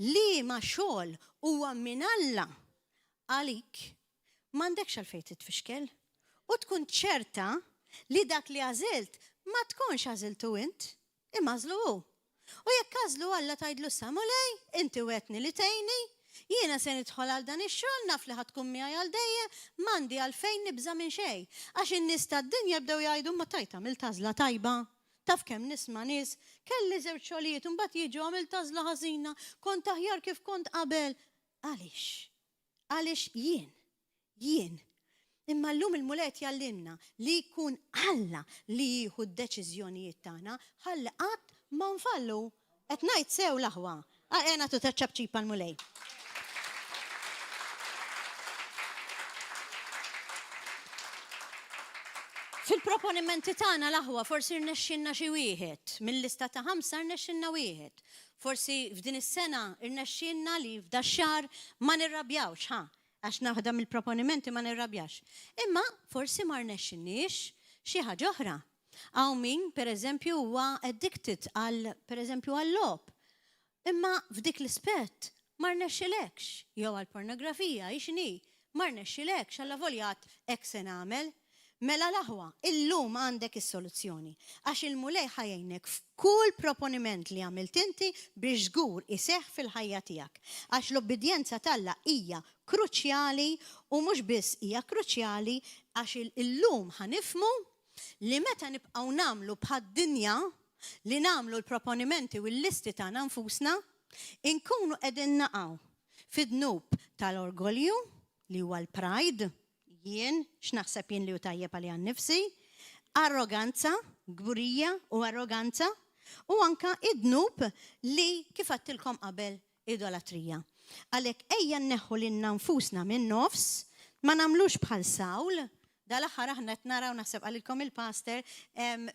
li ma xogħol huwa minn Alla għalik m'għandekx għalfejn titfixkel u tkun ċerta li dak li għażilt ma tkunx għażiltu int, imma għażlu hu. U jekk għażlu Alla tgħidlu Samulej, inti wetni li tgħinni, jiena se nidħol għal dan ix-xogħol naf li ħadkun miegħi għal dejjem m'għandi għalfejn nibża minn xejn. Għax in-nies tad-dinja bdew jgħidu ma tajt għamilt għażla tajba. Taf kemm nisma' nies kelli żewġ xogħlijiet u mbagħad jiġu għamilt għażla ħażina, kont aħjar kif kont qabel. Għaliex? Għaliex jien. Imma llum il-mulej jgħallimna li jkun Alla li jieħu d-deċiżjonijiet tagħna ħalli qatt ma nfallu Qed ngħid sew l-aħwa. Għena tu taċċabċipa l-mulej. Fil-proponimenti tagħna l-aħwa forsi rnexxinna xi wieħed, mill-lista ta' 5 rnexxinna wieħed. Forsi f'din is-sena rnexxinna li f'da x-xahar ma nirrabjawx, għax naħdem il-proponimenti ma nirrabjax. Imma forsi ma rnexxinniex xi ħaġa oħra. Hawn min pereżempju huwa addicted pereżempju għall-logħob. Imma f'dik l-ispett ma rnexxilekx, jew għall-pornografija x'inhi, ma rnexxilekx alla voljat hekk se nagħmel. Mela l-aħwa, illum għandek is-soluzzjoni. Għax il-mulej ħajjejnek f'kull proponiment li għamilt inti biex żgur iseħħ fil-ħajja tiegħek. Għax l-obbedjenza talla hija kruċjali u mhux biss hija kruċjali għax illum ħanifmu li meta nibqgħu nagħmlu bħad-dinja li nagħmlu l-proponimenti u l-listi tagħna nfusna, inkunu qegħdin naqgħu fid-dnub tal-orgolju li huwa l-pride, jien, x'naħseb jien li hu tajjeb għalli għan nifsi, arroganza, gburija u arroganza, u anka id-dnub li kif għattilkom qabel idolatrija. Għalhekk ejja nneħħu lilna nfusna minn nofs, ma nagħmlux bħal Sawl, dal-aħħar aħna qed naraw naħseb għalilkom il-pastor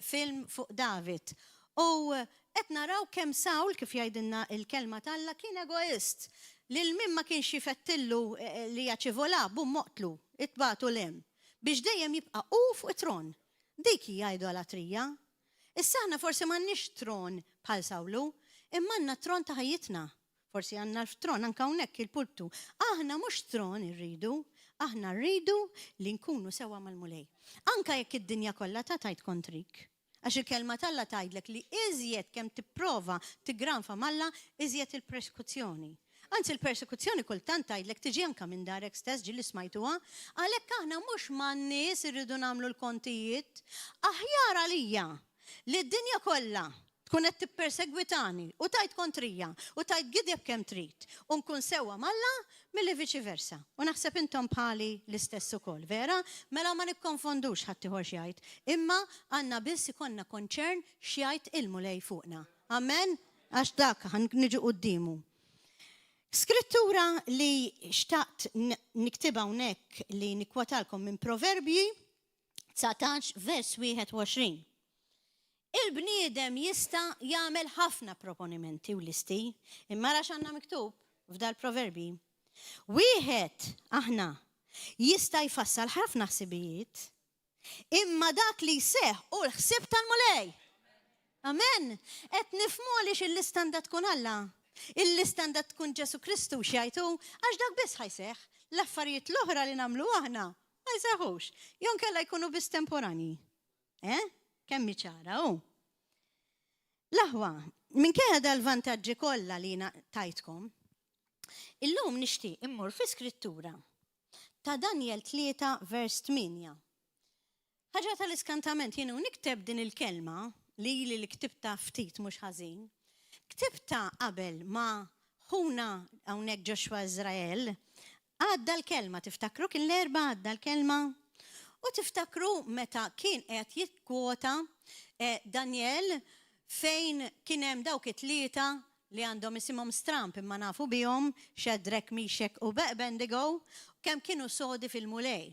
film fuq David. U qed naraw kemm Sawl kif jgħidilna il-kelma talla kien egoist. Lil min ma kienx jifettillu li jaċivola bum moqtlu, itbatu lem, biex dejjem jibqa' fuq it-tron. Dik hija idolatrija. Issa aħna forsi m'għandniex tron bħal Sawlu, imma għandna tron ta' ħajjitna. Forsi għandna tron anke hawnhekk il-pultu. Aħna mhux tron irridu, aħna rridu li nkunu sewwa mal-mulej. Anke jekk id-dinja kollha ta' tajt kontrik. Għax il-kelma talla tgħidlek li iżjed kemm tipprova tigranfa malla iżjed il-persekuzzjoni. Anzi il-persekuzzjoni kultant tgħidlek tiġi anke minn darek stess ġieli smajtuha, għalhekk aħna mhux man-nies irridu nagħmlu l-kontijiet, aħjar għalija li d-dinja kollha tkun qed tippersegwitani u tajt kontrija u tajt gideb kemm trid u nkun sewwa malla milli viċi versa. U naħseb intom bħali l-istess ukoll, vera? Mela ma nikkonfondux ħadd ieħor xi jgħid, imma għandna biss ikollna konċern x'jgħid il-mulej fuqna. Amen? Għax dak niġu qudiemu. Skrittura li xtaqt niktiba hawnhekk li nikkwatalkom minn Proverbji 19 vers 21. Il-bniedem jista' jagħmel ħafna proponimenti u listi, imma għax għandna miktub f'dal-Proverbji. Wieħed aħna jista' jfassal ħafna ħsibijiet, imma dak li jseħħ u l-ħsieb tal-mulej. Amen. Qed nifhmu għaliex il-listanda tkun Alla. Il-listanda tkun Ġesu Kristu xjajtu, għax dak biss ħajseħ, l-affarijiet l-oħra li nagħmlu aħna ma jseħħux, jew kellha jkunu biss temporani. Kemm ċara hu. L-aħwa, minkejja dal-vantaġġi kollha li tajtkom, illum nixtieq immur fi skrittura ta' Daniel 3 vers 8. Ħaġa tal-iskantament jienu nikteb din il-kelma li ktibta ftit mhux ħażin. Ktibta qabel ma ħuna hawnhekk Joshua Izrael, għadda l-kelma, tiftakru kien l-erba għadda l-kelma, u tiftakru meta kien qed jikkwota Daniel fejn kien hemm dawk it-tlieta li għandhom isimhom stramp imma nafu bihom Shadrach, Meshach u Abednego, kemm kienu sodi fil-mulej.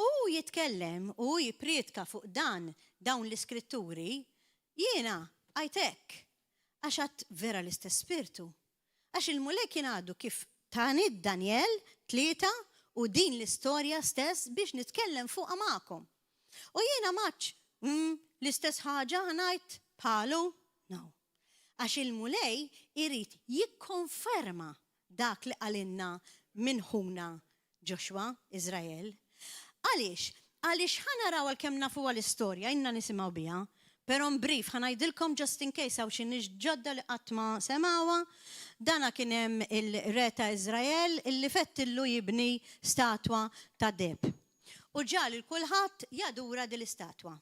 U jitkellem u jipriedka fuq dawn l-iskritturi, jiena għajtek. Għaxat vera l-istess spiritu. Għax il-mulej kien għadu kif tani Daniel 3 u din l-istorja stess biex nitkellem fuqha magħkom. U jiena maċ, l-istess ħaġa ħanajt bħalu? No. Għax il-mulej irid jikkonferma dak li għalinna minn ħuna Joshua, Izrael. Għaliex ħanaraw għal-kem nafu għal-istorja, inna nisimaw bija, pero brief, ħanajdilkom just in case għaw xinix ġodda li għatma semawa, dana kienem il-re ta' Izrael illi fettillu jibni statwa ta' Deb. U ġal il-kulħat jadura dil-istatwa.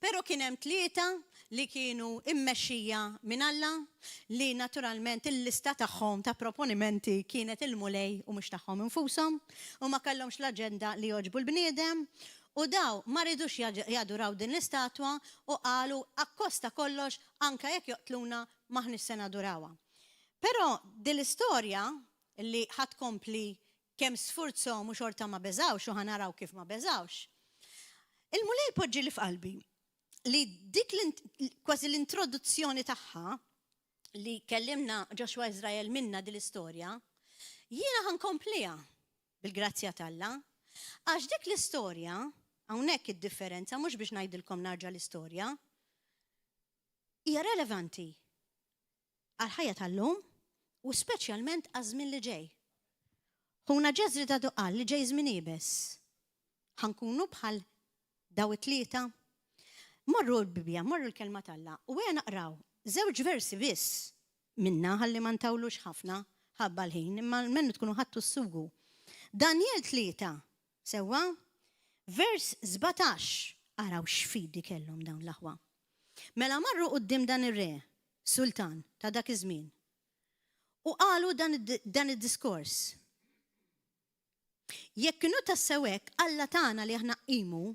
Pero kienem 3 li kienu immexxija minn Alla li naturalment il-lista tagħhom ta' proponimenti kienet il-mulej u mhux tagħhom infushom u ma kellhomx l-aġenda li joġbu l-bniedem. U daw ma ridux jaduraw din l-istatwa u qalu akkosta kollox anka jekk joqtluna maħniex se nadurawha. Però dil-istorja li ħadd kompli kemm sfurzhom u xorta ma beżawx u ħanaraw kif ma beżawx. Il-mulej poġġi li f'qalbi li dik kważi l-introduzzjoni tagħha li kellimna Joshua Izrael minna dil-istorja, jiena ħankompliha bil-grazzja talla, għax dik l-istorja, hawnhekk id-differenza mhux biex ngħidilkom narġa' l-istorja, hija relevanti għal-ħajja tal-lum u speċjalment għaż-żmien li ġej. Ħuna ġeżri ta' duqal li ġej żmien ibes. Ħankunu bħal daw it-tlieta. Morru l-Bibja, morru l-kelma talla, u għena naqraw żewġ versi biss minna ħalli ma ntawlux ħafna ħabba l-ħin, imma l-mennu tkunu ħattu s-sugu. Daniel 3, sewa, vers 17, araw xfidi kellhom dawn l-aħwa. Mela marru qudiem dan ir-re, sultan ta' dak iż-żmien. U qalu dan id-diskors. Jekk kienu tassewek Alla tagħna li aħna qimu,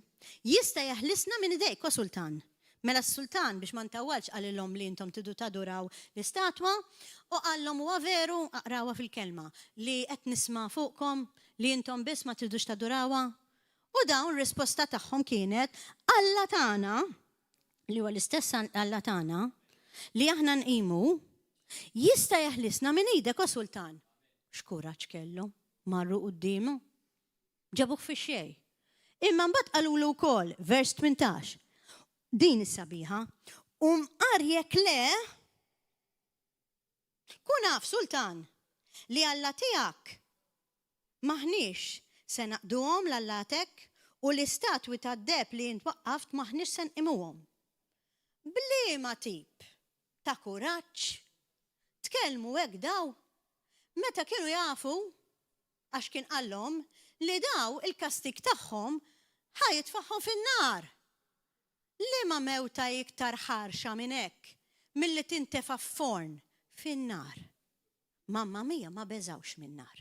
jista' jeħlisna minn idejk o sultan. Mela s-sultan biex ma ntawwalx qalilhom li intom tidu taduraw l-istatwa u qallhom huwa veru aqrawha fil-kelma li qed nisma' fuqkom li intom biss ma tridux tadurawha. U dawn risposta tagħhom kienet Alla tagħna li huwa l-istess Alla tagħna li aħna nqimu jista' jeħlisna minn idek o sultan. X'kuraġġ kellu marru qudiemu. Ġabuk fi xejn. Imma mbagħad qalulu wkoll vers 18. Din is-sabiħa arjek le kun naf sultan li Alla tiegħek maħniex se naqduhom l-allatek u l-istatwi tad-deb li int waqqaft maħniex se nqimuhom. Bliema tip ta' kuraġġ tkellmu hekk daw meta kienu jafu għax kien qallhom li daw il-kastik tagħhom ħajitfaħħom fin-nar. Liema mewta iktar ħarxa minn hekk milli tintefa' f'forn fin-nar. Mamma mija ma beżawx min-nar.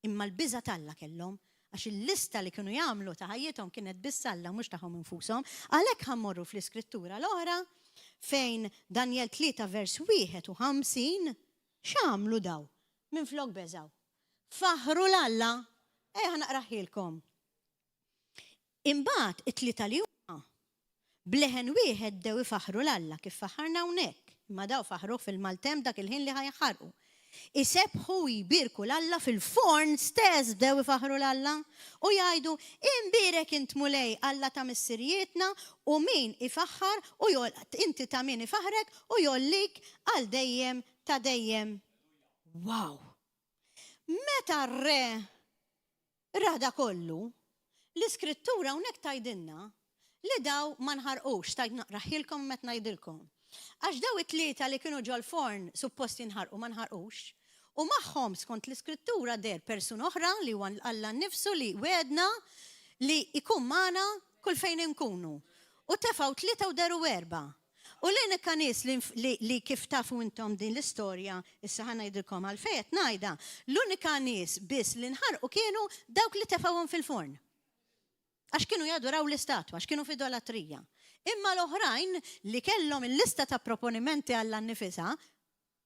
Imma l-biża' talla kellhom għax il-lista li kienu jagħmlu ta' ħajjithom kienet biss Alla mhux tagħhom infushom, għalhekk ħammorru fl-iskrittura l-oħra fejn Daniel 3 vers 51 x'għamlu daw minflok beżaw. Faħru l-Alla, ħanaqraħilkom. Imbagħad it-tlieta li huma bleħen wieħed dew ifaħru l-Alla kif faħarna hawnhekk, imma daw faħruh fil-Maltem dak il-ħin li ħajħarqu. Isebħu jibirku l-Alla fil-forn stess dew ifaħru l-Alla u jgħidu imbirek int mulej Alla ta' missirietna u min ifaħħar u inti ta' min ifaħrek u jollik għal dejjem ta' dejjem. Wow! Meta r-re rada kollu, l-iskrittura hawnhekk tgħidilna li daw ma nħarqux, tajt naqraħilkom met ngħidilkom. Għax daw it-tlieta li kienu ġol forn suppost jinħarqu ma nħarqux, u magħhom skont l-iskrittura der persuna oħra li huwa Alla nnifsu li wedna li ikun magħna kull fejn inkunu. U tefgħu tlieta u deru erba'. U l-unika nies li kif tafu intom din l-istorja, issa ħanajdilkom għalfejn ngħidha, l-unika nies biss li nħarqu kienu dawk li tefgħuhom fil-forn. Għax kienu jaduraw l-istatwa, għax kienu f'idolatrija. Imma l-oħrajn li kellhom il-lista ta' proponimenti Alla nnifisha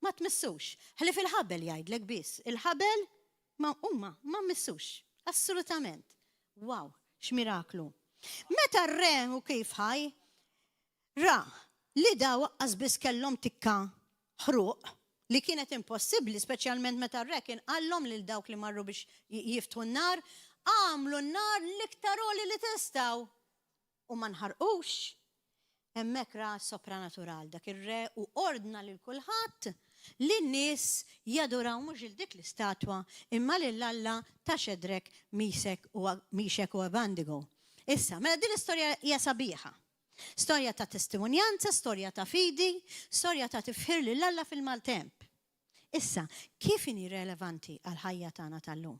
ma tmissux. Ħli fil-ħabel jgħidlek biss. Il-ħabel ma missux. Assolutament. Wow, x'miraklu. Meta r-re u kif ħaj ra li daw biss kellhom tikka ħruq li kienet impossibbli, speċjalment meta r-re kien qallhom lil dawk li marru biex jiftħu n-nar, għamlu n-nar l-iktar oli li testaw u ma nħarqux. Hemmhekk ra sopranatural dak ir-re u ordna lil kulħadd li n-nies jaduraw mhux il dik l-istatwa imma lil Alla ta' Xedrek, Mixek u Abednego. Issa, mela din l-istorja hija sabiħa. Storja ta' testimonjanza, storja ta' fidi, storja ta' tifħir lil Alla fil-maltemp. Issa, kif inhi relevanti għal ħajja tagħna tal-lum?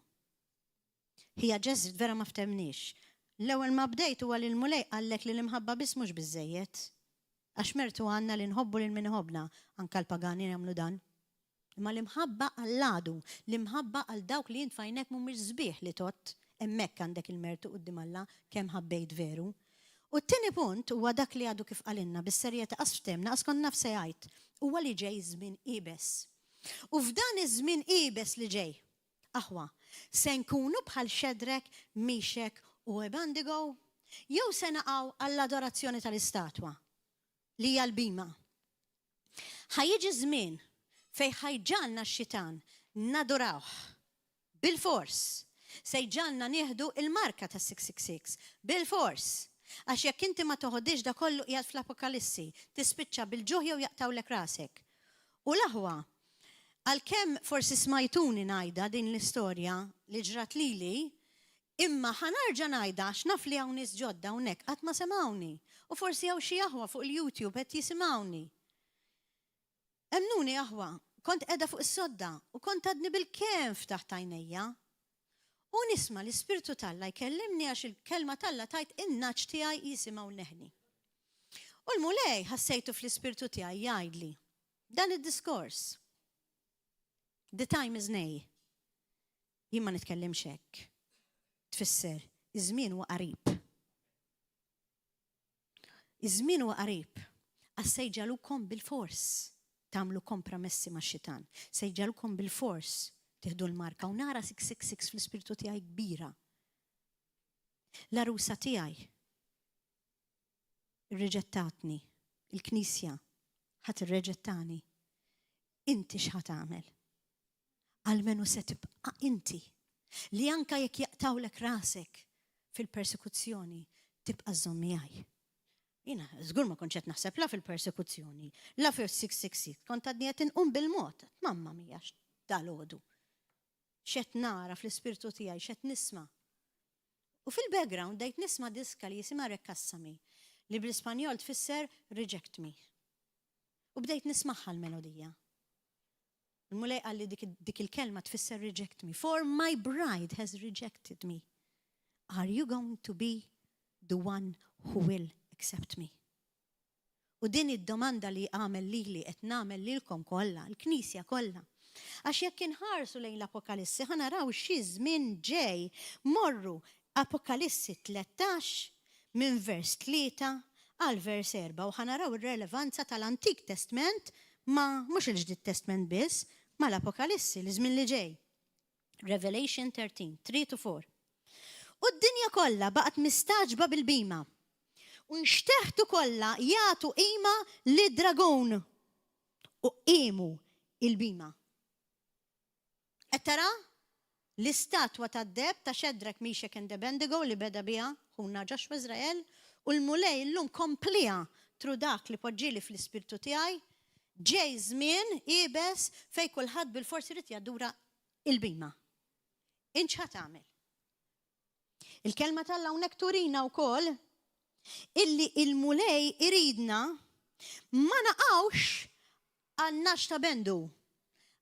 Hija ġeżrit vera ma ftemniex. L-ewwel ma bdejt huwa li l-mulej qallek li l-imħabba biss mhux biżejjed. Għax mertu għandna li nħobbu lil min iħobbna, anke l-pagani jagħmlu dan. Imma l-imħabba għall-għadu, l-imħabba għal dawk li jint fajnek mhumiex sbieħ li tot, hemmhekk għandek il-mertu quddiem Alla kemm ħabbejt veru. U t-tieni punt huwa dak li għadu kif qalinna bis-serjetà qas ftemna qas kont naf se jgħid. huwa li ġej żmien qiebes. U f'dan iż-żmien qiebes li ġej, aħwa, se nkunu bħal Xedrack, Mixek u Abednego, jew se naqgħu għall-adorazzjoni tal-istatwa li hija l-bima. Ħajjiġi żmien fejn ħajġalna x-xitan nadurawh bil-fors. Se jġalna nieħdu il-marka ta' 666 bil-fors. Għax jekk inti ma toħodix da kollu qiegħed fl-Apokalissi, tispiċċa bil-ġuħ jew jaqtawlek rasek. U l-aħwa, għalkemm forsi smajtuni ngħidha din l-istorja li ġrat lili, imma ħanarġa' ngħidha għax naf li hawn nies ġodda hawnhekk qatt ma semgħuni. U forsi hawn xi aħwa fuq il-YouTube qed jisimgħuni. Emnuni aħwa, kont qiegħda fuq is-sodda u kont għadni bil-kemm ftaħt għajnejja. U nisma l-Ispirtu talla jkellimni għax il-kelma talla tajt in-naċ tiegħi jisimgħu neħni. U l-mulej ħassejtu fl-Ispirtu tiegħi jgħidli dan id-diskors. The time is now. Jien ma nitkellimx hekk. Tfisser, iż-żmien huwa qarib. Iż-żmien huwa qarib. Għax se jġalukom bil-fors tagħmlu kompromessi max-xitan. Se jġalukom bil-fors tieħdu l-marka u nara 666 fl-Ispirtu tiegħi kbira. L-arusa tiegħi irriġettatni, il-Knisja ħadd irreġettani. Inti x'ħadd tagħmel? Almenu se tibqa' inti li anke jekk jaqtawlek rasek fil-persekuzzjoni tibqa' żomm miegħi. Jiena żgur ma kontx qed naħseb la fil-persekuzzjoni, la fil-666, kont għadni qed inqum bil-mod, mamma mija dal-għodu. X'qed nara fl-Ispirtu tiegħi, x'qed nisma'. U fil-background dejt nisma' diska li jisimha Rekassami li bl-Ispanjol tfisser reject me. U bdejt nismagħha l-melodija. Il-mulej qal li dik il-kelma tfisser reject me. For my bride has rejected me. Are you going to be the one who will accept me? U din id-domanda li għamel li qed nagħmel lilkom kollha, l-Knisja kollha. Għax jekk inħarsu lejn l-Apokalissi ħanaraw xi żmien ġej morru Apokalissi 13 minn vers 3 għal vers 4 u ħanaraw ir-relevanza tal-Antik Testament ma mhux il-Ġdid Testament biss ma l-Apokalissi li żmien li ġej. Revelation 13, 3-4. U d-dinja kollha baqgħet mistaġba bil-bima. U nxteħtu kollha jagħtu qima lid-dragon u qiemu il-bima. Qed tara l-istatwa tad-deb ta' Xedrack, Mixek and Abednego li beda biha ħuna Ġoxwa Iżrael u l-mulej llum komplija tru dak li poġġieli fl-Ispirtu tiegħi ġej żmien qiebes fejn kulħadd bil-forsi rid jaddura il-bima. Inti x'ħad tagħmel? Il-kelma tal hawnhekk turina wkoll illi il-mulej iridna ma naqgħux għan-nax ta' bendu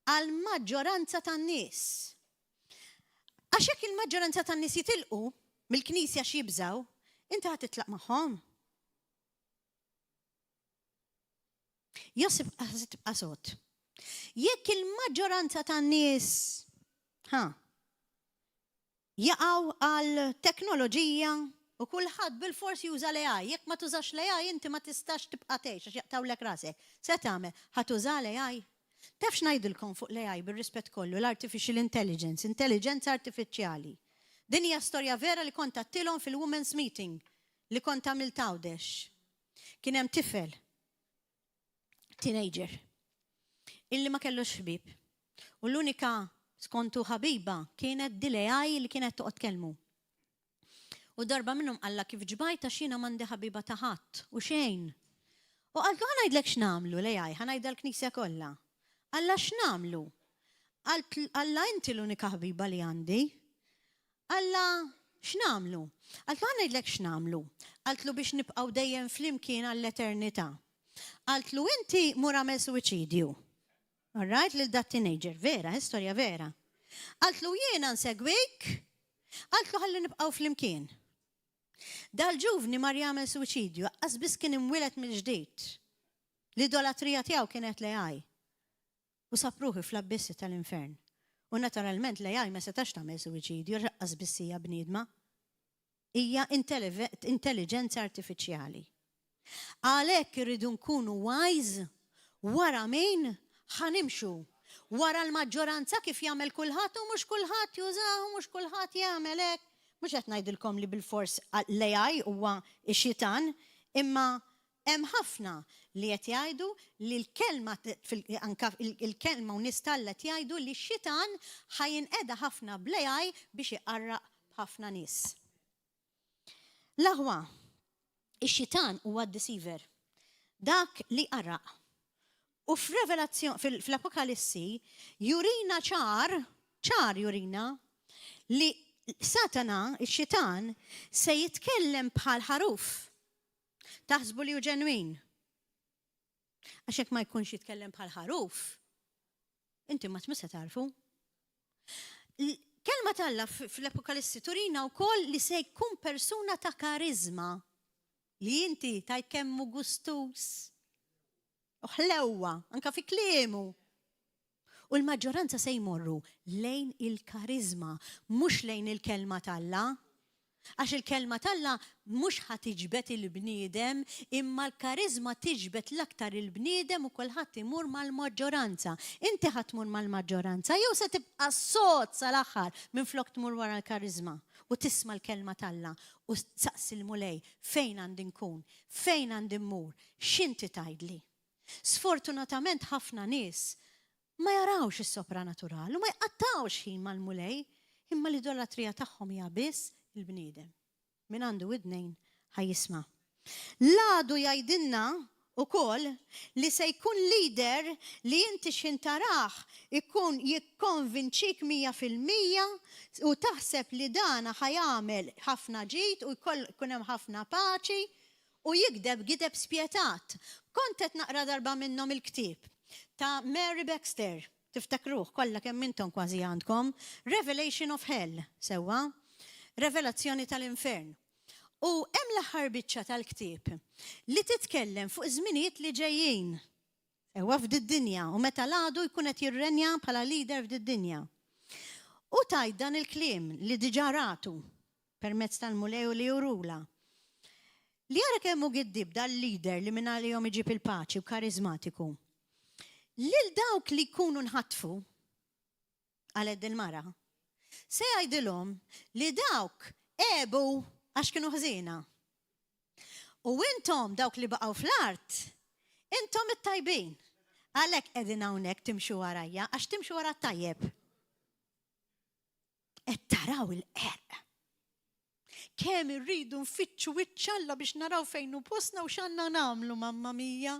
għal-maġġoranza tan-nies. Għax hekk il-maġġoranza tan-nies jitilqu mill-Knisja x'jibżgħu, inti ħadd titlaq magħhom. Josib tibqa' sod. Jekk il-maġġoranza tan-nies jaqgħu għal-teknoloġija u kulħadd bil-fors juża l-AI, jekk ma tużax l-AI inti ma tistax tibqa' tgħix għax jaqtawlek rasek. Se tagħmel ħadd tuża l-AI? Tafx ngħidilkom fuq l-AI bir-rispett kollu l-artificial intelligence, intelligenza artifiċjali. Din hija storja vera li kont għattilhom fil-women's meeting li kont għamil tawdex. Kien hemm tifel, teenager, illi ma kellux ħbieb. U l-unika skontu ħabiba kienet dil-AI li kienet toqgħod kelmu. U darba minnhom qalla kif ġbajta x'jiena m'għandi ħabiba ta' ħadd u xejn. U qaltu ħanajdlek x'nagħmlu l-AI, ħanajdha l-Knisja kollha. Alla x'namlu? Alla inti l-unika ħbiba li għandi. Alla x'namlu? Għalt ma ngħidlek x'namlu. Għaltlu biex nibqgħu dejjem flimkien għall-eternità. Għaltlu inti mur għamel suwiċidju. All right, lil dat teenager, vera, storja vera. Għaltlu jiena nsegwik, għaltlu ħalli nibqgħu flimkien. Dal-ġuvni mar jagħmel suwiċidju, qaqqas biss kien imwieled mill-ġdid. L-idolatrija tiegħu kienet l-AI. U sapruħi fl-abbissi tal-infern. U naturalment l-AI ma setax tagħmel suwiċidju, raqqas biss hija bniedma. Hija intelligenza artifiċjali. Għalhekk irridu nkunu wise Wara min ħanimxu. Wara l-maġġoranza kif jagħmel kulħadd u mhux kulħadd jużaw, mhux kulħadd jagħmel hekk. Mhux qed ngħidilkom li bil-fors l-AI huwa x-xitan, imma hemm ħafna li qed jgħidu li l-kelma anke il-kelma u nies Alla qed jgħidu li x-xitan ħajinqeda ħafna bl-AI biex iqarraq ħafna nies. L-aħwa, ix-xitan huwa d-deceiver. Dak li qarraq. U fl-Apokalissi jurina ċar jurina li Satana, ix-xitan, se jitkellem bħal ħaruf. Taħsbu li hu ġenwin. Għax hekk ma jkunx jitkellem bħal ħaruf, inti ma tmissa tarfu. Kelma Alla fl-Apokalissi turina wkoll li se jkun persuna ta' karizma li inti tajt kemmu gustus. Uħlewwa, anka fi kliemu. U l-maġġoranza se jmorru lejn il-karizma, mhux lejn il-kelma Alla. Għax il-kelma Alla mhux ħatiġbed il-bniedem, imma l-karizma tiġbed l-aktar il-bniedem u kulħadd imur mal-maġġoranza. Inti ħatmur mal-maġġoranza, jew se tibqa' sod sal-aħħar minflok tmur wara l-karizma u tisma' l-kelma Alla u saqsi l-mulej fejn għandi nkun, fejn għandi mmur, x'inti tgħidli. Sfortunatament ħafna nies ma jarawx is-sopranaturali u ma jqattawx ħin mal-mulej, imma l-idolatrija tagħhom hija biss il-bniedem. Min għandu widnejn ħajjisma'. L-għadu jgħidilna ukoll li se jkun leader li inti xintaraħ ikun jikkonvinċik 100% u taħseb li dana ħajamel ħafna ġid u jkun hemm ħafna paċi u jikdeb gideb spjetat. Kont qed naqra darba minnhom il-ktieb ta' Mary Baxter, tiftakruh kollha kemm intom kważi għandkom, Revelation of Hell, sewwa, Revelazzjoni tal-Infern. U hemm l-aħħar biċċa tal-ktieb li titkellem fuq żminijiet li ġejjin. Sewwa f'did-dinja u meta l-għadu jkun qed jirrenja bħala leader f'did-dinja. U tajt dan il-kliem li diġà ratu permezz tal-mulej u li jurula. Li jara kemm hu giddib dal-leader li minn għalihom iġib il-paċi u karizmatiku. Lil dawk li jkunu nħatfu għal il-mara, se jgħidilhom li dawk ebu għax kienu ħżiena. U intom dawk li baqgħu fl-art, intom it-tajbin. Għalhekk qegħdin hawnhekk timxu warajja għax timxu wara t-tajjeb. Qed taraw il-qerq. Kemm irridu nfittxu wiċċ Alla biex naraw fejn hu postna u x'għandna nagħmlu mamma mija.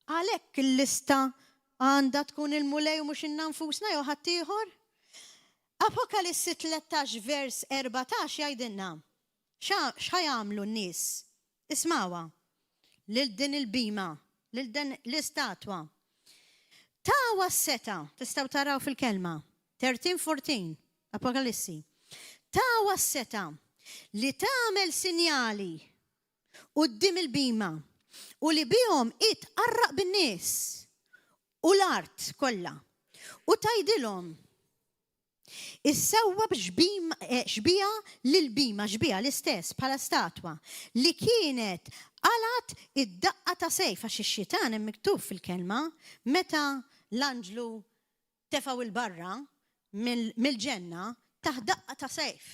Għalhekk il-lista għandha tkun il-mulej u mhux inna nfusna jew ħadd ieħor. Apokalissi 13 vers 14 jgħidilna x'ħajamlu n-nies. Ismawha lil din il-bima, lil din l-istatwa. Tawa s-seta, tistgħu taraw fil-kelma. 13-14, Apokalissi. Tawa s-seta li tagħmel sinjali quddiem il-bima u li bihom qarraq bin-nies u l-art kollha u tgħidilhom issewwa xbija lil-bima, xbija l-istess bħala statwa li kienet qalat id-daqqa ta' sejf għax ix-xitan hemm miktub fil-kelma meta l-anġlu tefgħu il-barra mill-ġenna taħ daqqa ta' sejf.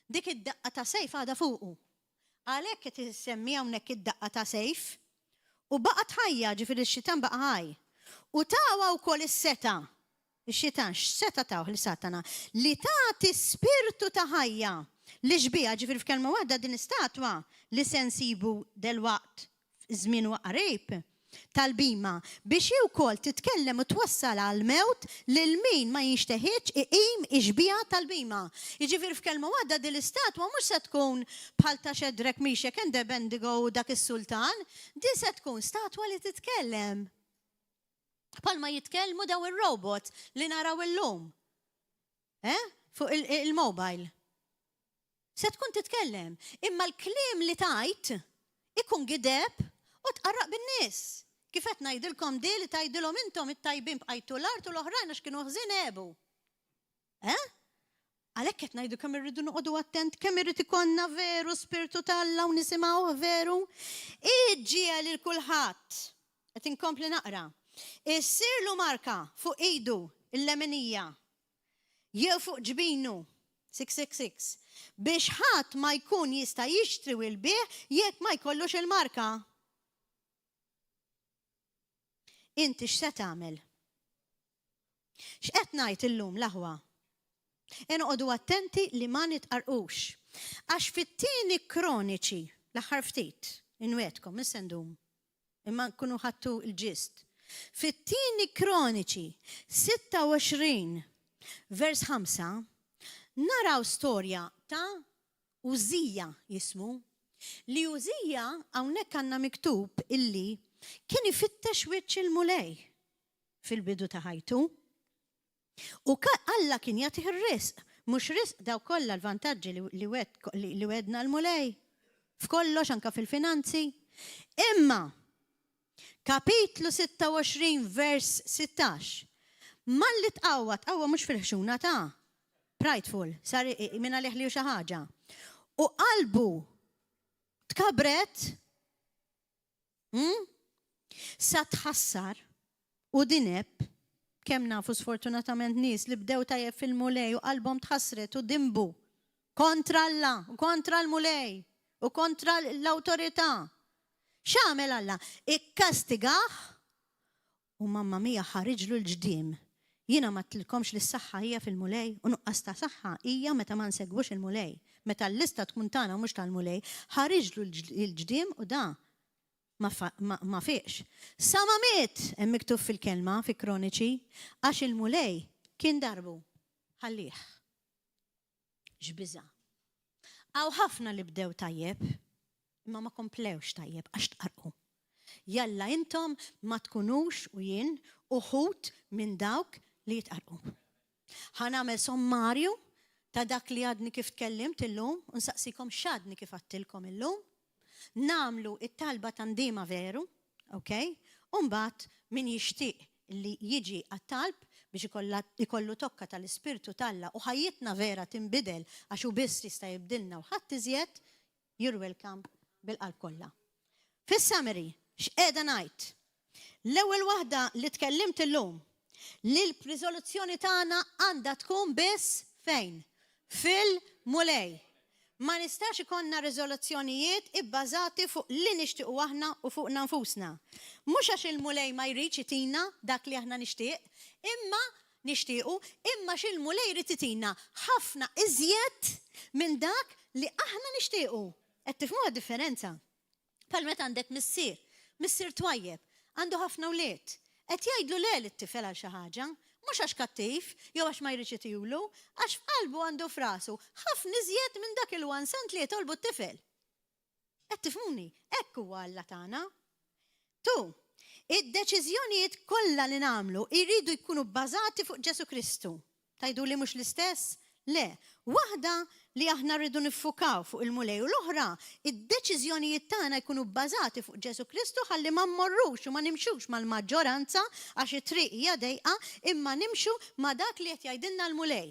Dik id-daqqa ta' sejf għadha fuqu. Għalhekk qed issemmi hawnhekk id-daqqa ta' sejf u baqgħet ħajja ġifieri x-xitan baqa' ħaj. U tawa wkoll is-seta. Ix-xitan x'seta taw li Satana li tagħti spirtu ta' ħajja li xbija ġifieri f'kelma waħda din istatwa li se nsibu delwaqt żmien qarib tal-bima biex hi wkoll titkellem u twassal għall-mewt lil min ma jinxteħitx iqim ix-xbija tal-bima. Jiġifieri f'kelma waħda din l-istatwa mhux se tkun bħal ta' Shadrach, Meshach and Abednego u dak is-sultan, din se tkun statwa li titkellem. Bħalma jitkellmu daw ir-robot li naraw illum. Fuq il-mobile. Se tkun titkellem, imma l-kliem li tajt ikun gideb u tqarraq bin-nies. Kif qed ngħidilkom di li tgħidilhom intom it-tajbin bqajtu l-art u l-oħrajn għax kienu ħżin ebu. Għalhekk qed ngħidu kemm irridu noqogħdu attent, kemm irrid ikollna veru spiritu ta' Alla u nisimgħu veru. Iġġiel lil kulħadd. qed inkompli naqra. Issirlu marka fuq idu il-lemenija jew fuq ġbinu 666 biex ħadd ma jkun jista' jixtri u jbieħ jekk ma jkollux il-marka. Inti x'se tagħmel? X'qed ngħid illum l-aħwa? Inqogħdu attenti li ma nitqarqux. Għax fit-tieni Kroniċi l-aħħar ftit inwedkom is-sendum imma nkunu ħadtu l-ġist. Fit-tieni Kroniċi 26 vers 5 naraw storja ta' Użija jismu. Li Użija hawnhekk għandna miktub illi kien ifittex wiċċ il-mulej fil-bidu ta' ħajtu. U Alla kien jagħtih ir-risq, mhux risq daw kollha l-vantaġġi li wedna l-mulej. F'kollox anke fil-finanzi. Imma kapitlu 26 vers 16 malli tqawwa mhux fil-ħxuna ta' prideful, sar minna liħli xi ħaġa. U qalbu tkabret sa tħassar u dineb kemm nafu sfortunatament nies li bdew tajjeb fil-mulej u qalbhom tħassret u dimbu kontra Alla u kontra l-mulej u kontra l-awtorità. X'għamel Alla? Ikkastigah u mamma mija ħariġlu l-ġdiem. Jiena ma tlilkomx li s-saħħa hija fil-mulej u nuqqas ta' saħħa hija meta ma nsegwux il-mulej. Meta l-lista tkun tagħna u mhux tal-mulej, ħariġlu l-ġdiem u da ma fiex. Sa ma miet hemm miktub fil-kelma fi Kroniċi għax il-mulej kien darbu ħallih. Ġbiża. Għaw ħafna li bdew tajjeb imma ma komplewx tajjeb għax tqarqu. Jalla intom ma tkunux u jien uħut minn dawk li jitqarqu. Ħanamel sommarju ta' dak li għadni kif tkellimt illum, u nsaqsikom x'għadni kif għattilkom illum. Namlu it-talba tandima veru, okay? U mbagħad min jixtieq li jiġi għat-talb biex ikollu tokka tal-Ispirtu talla u ħajjitna vera tinbidel għax hu biss jista' jibdilna u ħadd iżjed, you're welcome bil-qalb kollha. Fis-summary, x'qiegħda ngħid? L-ewwel waħda li tkellimt illum li l-riżoluzzjoni tagħna għandha tkun biss fejn? Fil-mulej. Ma nistax ikonna riżoluzzjonijiet ibbażati fuq li nixtiequ aħna u fuq nfusna. Mhux għax il-mulej ma jridx itina dak li aħna nixtieq, imma nixtiequ, imma x'il-mulej jrid itina ħafna iżjed minn dak li aħna nixtiequ. Qed tifhmu differenza. Bħal meta għandek missier twajjeb, għandu ħafna wlied. Qed jgħidlu le lit-tifel għal xi ħaġa, mhux għax kattif, jew għax ma jridx itihulu, għax f'qalbu għandu f'rasu ħafna iżjed minn dak il-1 cent li jtolbu t-tifel. Qed tifhmuni, hekk huwa Alla tagħna. Tu, id-deċiżjonijiet kollha li nagħmlu jridu jkunu bbażati fuq Ġesu Kristu. Tajdu li mhux l-istess? Le, waħda li aħna rridu niffukaw fuq il-mulej u l-oħra, id-deċiżjonijiet tagħna jkunu bbażati fuq Ġesu Kristu ħalli ma mmorrux u ma nimxux mal-maġġoranza għax it-triq hija dejqa imma nimxu ma dak li qed jgħidilna l-mulej.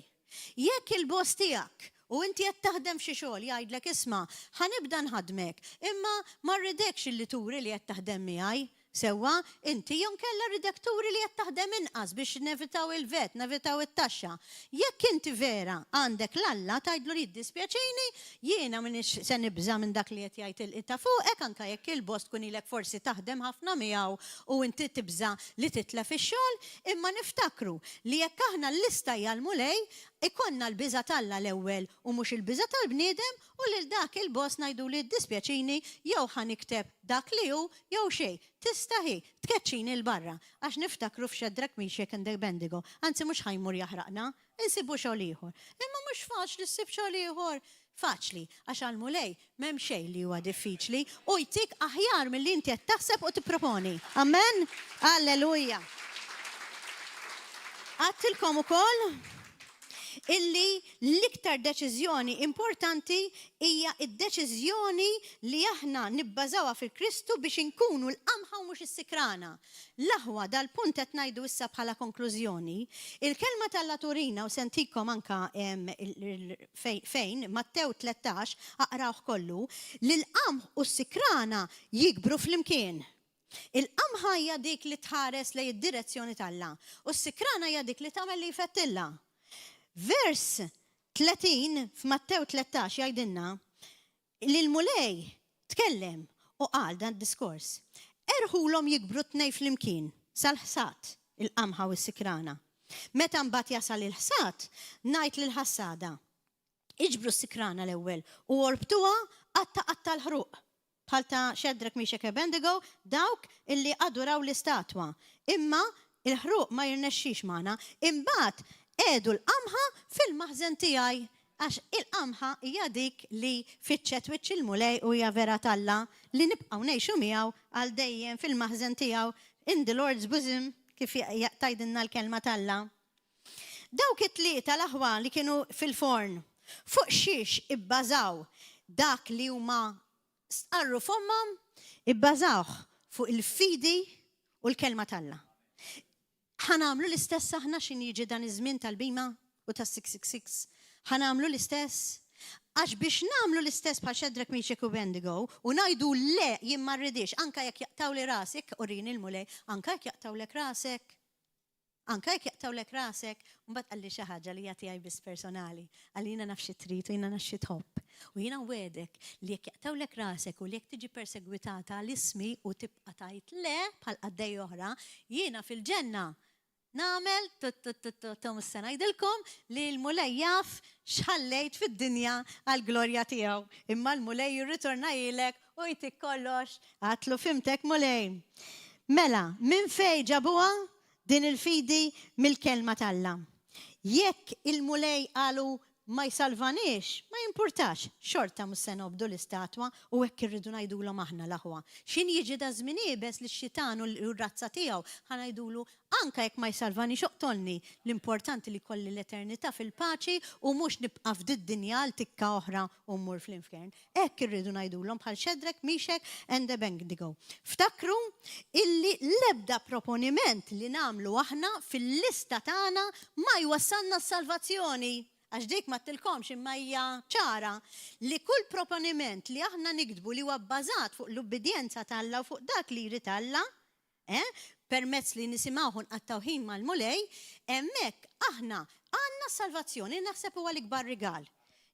Jekk il-boss tiegħek u inti qed taħdem xi xogħol jgħidlek isma' ħanibda nħadmek, imma ma rridekx li turi li qed taħdem miegħi. Sewwa, inti jew kella ridatturi li qed taħdem inqas biex nevitaw il-vet, nevitaw it-taxxa. Jekk inti vera għandek l-Alla tgħidlu li jiddispjaċini, jiena m'iniex se nibża minn dak li qed jgħid il-qita fuqek anke jekk il-bost tkun ilek forsi taħdem ħafna miegħu u inti tibża li titlef ix-xogħol, imma niftakru li jekk aħna l-lista hija l-mulej, ikonna l-biża talla l-ewwel u mhux il-biża tal-bniedem u lil dak il-boss ngħidu li ddispjaċini jew ħanikteb dak li hu jew xejn. Tista' hi tkeċċini l-barra għax niftakru f'Xedrack Mixek and Abednego. Anzi mhux ħajmur jaħraqna, insibu xogħol ieħor. Imma mhux faċli ssib xogħol ieħor. Faċli għax għall-mulej m'hemm xejn li huwa diffiċli u jtik aħjar milli inti qed taħseb u tipproponi. Amen? Alleluja. Għattilkom ukoll illi l-iktar deċiżjoni importanti hija id-deċiżjoni li aħna nibbażawha fil-Kristu biex inkunu l-qamħa u mhux is-sikrana. L-aħwa dal-punt qed ngħidu issa bħala konklużjoni, il-kelma tal-Alla turina u sentikom anka fejn Mattew 13 aqrawh kollu li l-qamħ u s-sikrana jikbru flimkien. Il-qamħa hija dik li tħares lejn id-direzzjoni tal-Alla u s-sikrana hija dik li tagħmel li jfettilla. Vers 30 f'Mattew 13 jgħidilna li l-mulej tkellem u qal dan diskors. Erħulhom jikbru tnej flimkien sal-ħsad il-qamħa u s-sikrana. Meta mbagħad jasal il-ħsad, ngħid lill-ħassada iġbru s-sikrana l-ewwel u orbtuha qatta l-ħruq. Bħal ta' Shadrach, Meshach, Abednego, dawk illi aduraw l-istatwa. Imma il-ħruq ma jirnexxix magħna, imbagħad edu l-qamħa fil-maħżen tiegħi għax il-qamħa hija dik li fitxet wiċċ il-mulej u hija vera talla li nibqgħu ngħixu miegħu għal dejjem fil-maħżen tiegħu in the Lord's bosom kif tgħidilna l-kelma talla. Dawk it-tlieta l-aħwa li kienu fil-forn fuq xiex ibbażaw dak li huma stqarru f'ommhom ibbażawh fuq il-fidi u l-kelma talla. Ħanamlu l-istess aħna x'in jiġi dan iż-żmien tal-bima u tas-666. Ħanamlu l-istess għax biex nagħmlu l-istess bħal Shadrach, Meshach u Abednego u ngħidu le jien ma rridix anke jekk jaqtawli rasek urini l-mulej, anke jekk jaqtawlek rasek. Anka jekk jaqtawlek rasek, mbagħad qalli xi ħaġa li hija tiegħi biss personali, għalli jiena naf xi trid u jiena naf xi tħobb. U jiena wedek li jekk jaqtawlek rasek u li jekk tiġi persegwitata l-ismi u tibqa' tgħid le bħal qaddej oħra, jiena fil-ġenna nagħmel mhux se ngħidilkom li l-mulej jaf x'ħallejt fid-dinja għall-glorja tiegħu. Imma l-mulej jirritorna jilek u jtik kollox għatlu fimtek mulej. Mela, minn fejn ġabuha din il-fidi mill-kelma talla. Jekk il-mulej qalu ma jsalvanix, ma jimpurtax, xorta mhux se nobdu l-istatwa u hekk irridu ngħidulhom aħna l-aħwa. X'in jiġi da żmien ibes li x-xitan u r-razza tiegħu ħanajdulu anke jekk ma jsalvanix oqtolni l-importanti li kolli l-eternità fil-paċi u mhux nibqa' f'did dinja l tikka oħra u mmur fl-infkern. Hekk irridu ngħidulhom bħal Shadrach, Meshach and Abednego. Ftakru illi l-ebda proponiment li nagħmlu aħna fil-lista tagħna ma jwassalna s-salvazzjoni. Għax dik ma tilkomx imma hija ċara li kull proponiment li aħna nikdbu li huwa bbażat fuq l-ubbidjenza talla u fuq dak li jrid Alla, permezz li nisimgħu nqattaw ħin mal-mulej, hemmhekk aħna għandna salvazzjoni, naħseb huwa l-ikbar rigal.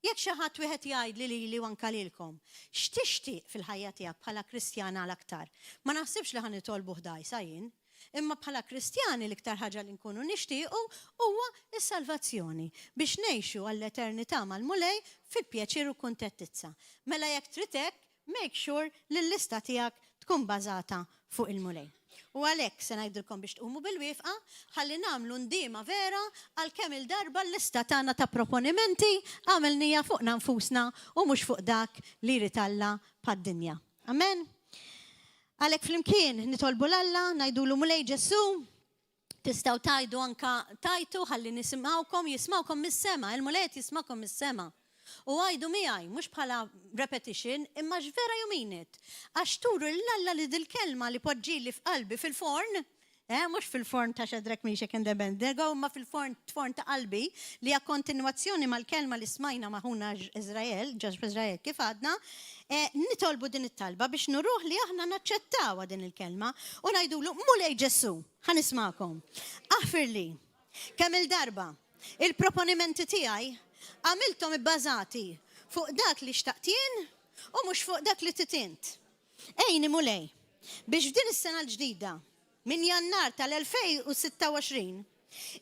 Jekk xi ħadd wieħed jgħid li anke lilkom, x'tixtieq fil-ħajja tiegħek bħala Kristjana l-aktar. Ma naħsibx li ħanitolbu ħdajsa jien. Imma bħala Kristjani l-iktar ħaġa li nkunu nixtiequ huwa s-salvazzjoni biex ngħixu għall-eternità mal-mulej fil-pjaċir u kuntettizza. Mela jekk trid hekk, make sure li l-lista tiegħek tkun bażata fuq il-mulej. U għalhekk se ngħidilkom biex tqumu bil-wifqa ħalli nagħmlu ndiema vera għalkemm il-darba l-lista tagħna ta' proponimenti għamilnija fuqna nfusna u mhux fuq dak li jrid Alla bħad-dinja. Amen. Għalek flimkien nitolbu l-Alla, najdulu mulej Ġesu, tistaw tajdu anka tajtu ħalli nisimawkom, jismawkom mis-sema, il-mulejt jismawkom mis-sema. U għajdu miħaj, mux bħala repetition, imma ġvera juminit. Għax turu l-Alla li dil-kelma li podġili f'qalbi fil-forn, mux fil-forn ta' Shadrach, Meshach and Abednego, ma fil-forn ta' qalbi li hija kontinwazzjoni mal-kelma li smajna maħuna Izrael, ġaġ Izrael kif għadna, nitolbu din it-talba biex nuruħ li aħna naċċettawa din il-kelma u ngħidulu mulej Ġesu, ħanismakom. Aħfirli, kemm il-darba il-proponimenti tiegħi għamiltom ibbażati fuq dak li xtaqtien u mhux fuq dak li titint. Ejni mulej, biex f'din is-sena l-ġdida min Jannar tal-2026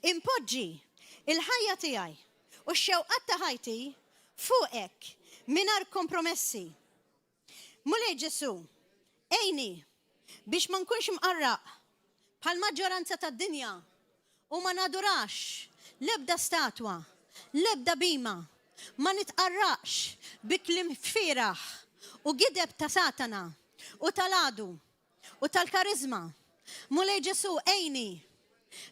impoġġi il-ħajja tiegħi u x-xewqat ta' ħajti fuqek mingħajr kompromessi. Mulej Ġesu, ejni biex ma nkunx mqarraq bħal maġġoranza tad-dinja u ma nadurax l-ebda statwa, l-ebda bima, ma nitqarraqx bi kliem firaħ u gideb ta' Satana u tal-għadu u tal-karizma. Mulej Ġesu, ejni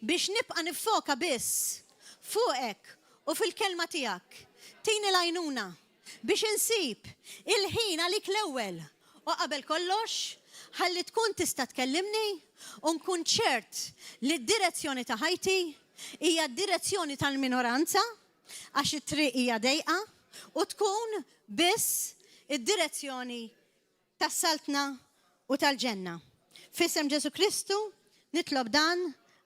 biex nibqa' nifoka biss fuqek u fil-kelma tiegħek. Tini l-għajnuna biex insib il-ħin għalik l-ewwel u qabel kollox ħalli tkun tista' tkellimni u nkun ċert li d-direzzjoni ta' ħajti hija d-direzzjoni tal-minoranza għax it-triq hija dejqa u tkun biss id-direzzjoni tas-saltna u tal-ġenna. Fisem Ġesu Kristu, nitlob dan,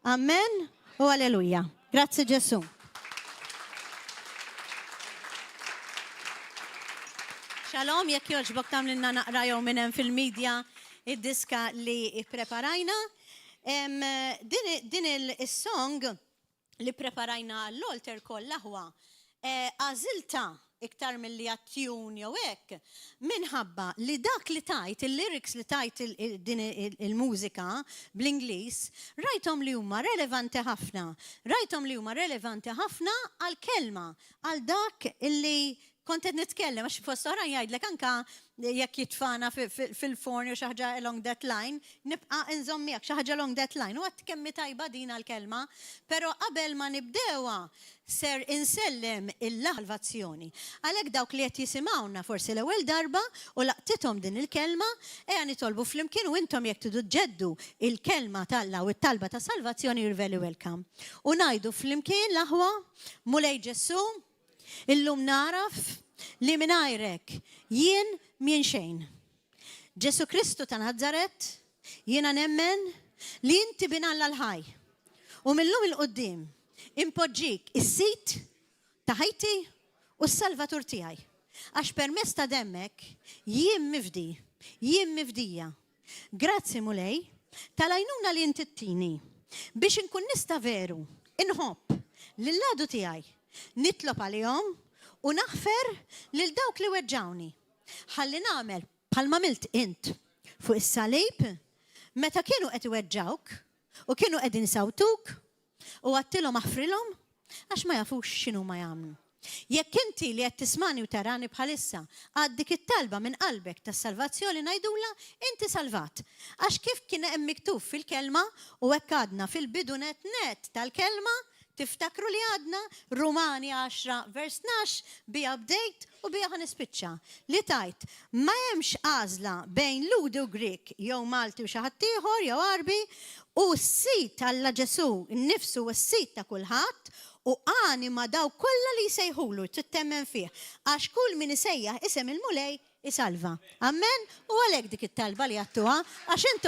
amen u alleluja. Grazzi Ġesu. Shalom, jekk joġbok tamlinna naqra jew minn hemm fil-medja id-diska li preparajna. Din il-song li preparajna l-altar kollha huwa għażilta iktar mill-li attjun jew hekk minħabba li dak li tajt il-lyrics li tajt din il-mużika bl-Ingliż rajthom li huma relevanti ħafna. Rajthom li huma relevanti ħafna għall-kelma għal dak illi kontet nitkellem, għax fost oħra jgħidlek anka jekk jitfana fil-forn u xi ħaġa along that line, nibqa' inżomm miegħek xi ħaġa along that line. U għadt kemmi tajba din għall-kelma, però qabel ma nibdewha ser insellem il-salvazzjoni. Għalhekk dawk li qed jisimgħuna forsi l-ewwel darba u laqtithom din il-kelma, nitolbu flimkien u intom jekk tidu ġeddu il-kelma tal-la u t-talba ta' salvazzjoni you're very welcome. U ngħidu flimkien l-aħwa mulej Ġesu, illum naraf li minajrek jien minn xejn. Ġesu Kristu ta' Nazaret, jiena nemmen li inti binalla l-ħaj. U millum il-qoddim impoġġik is-sit ta' ħajti u s-salvatur tiegħi. Għax permess ta' demmek jien mifdi, jien mifdija. Grazzi mulej tal-għajnuna li inti ttini biex inkun nista' veru inħobb lill-ladu tiegħi. Nitlob għalihom u naħfer lil dawk li weġġawni. Ħalli nagħmel bħalma milt int fuq is-salib meta kienu qed iweġġawk u kienu qegħdin sawtuk u għattilhom aħfrilhom għax ma jafux x'inhu ma jagħmlu. Jekk inti li qed tismani u tarani bħalissa għaddik it-talba minn qalbek tas-salvazzjoni ngħidula inti salvat. Għax kif kien hemm miktub fil-kelma u hekk għadna fil-bidunet net tal-kelma tiftakru li għadna Rumani 10 vers 12 bi update u bi ħan ispiċċa li tajt ma hemmx għażla bejn Ludi u Grik jew Malti u xi ħadd ieħor jew Arbi u s-sit Alla Ġesu nnifsu u s-sit ta' kulħadd u anima daw kollha li jsejħulu tittemmen fih għax kull min isejjaħ isem il-mulej isalva. Amen? U għalhekk dik it-talba li għattuha għax intom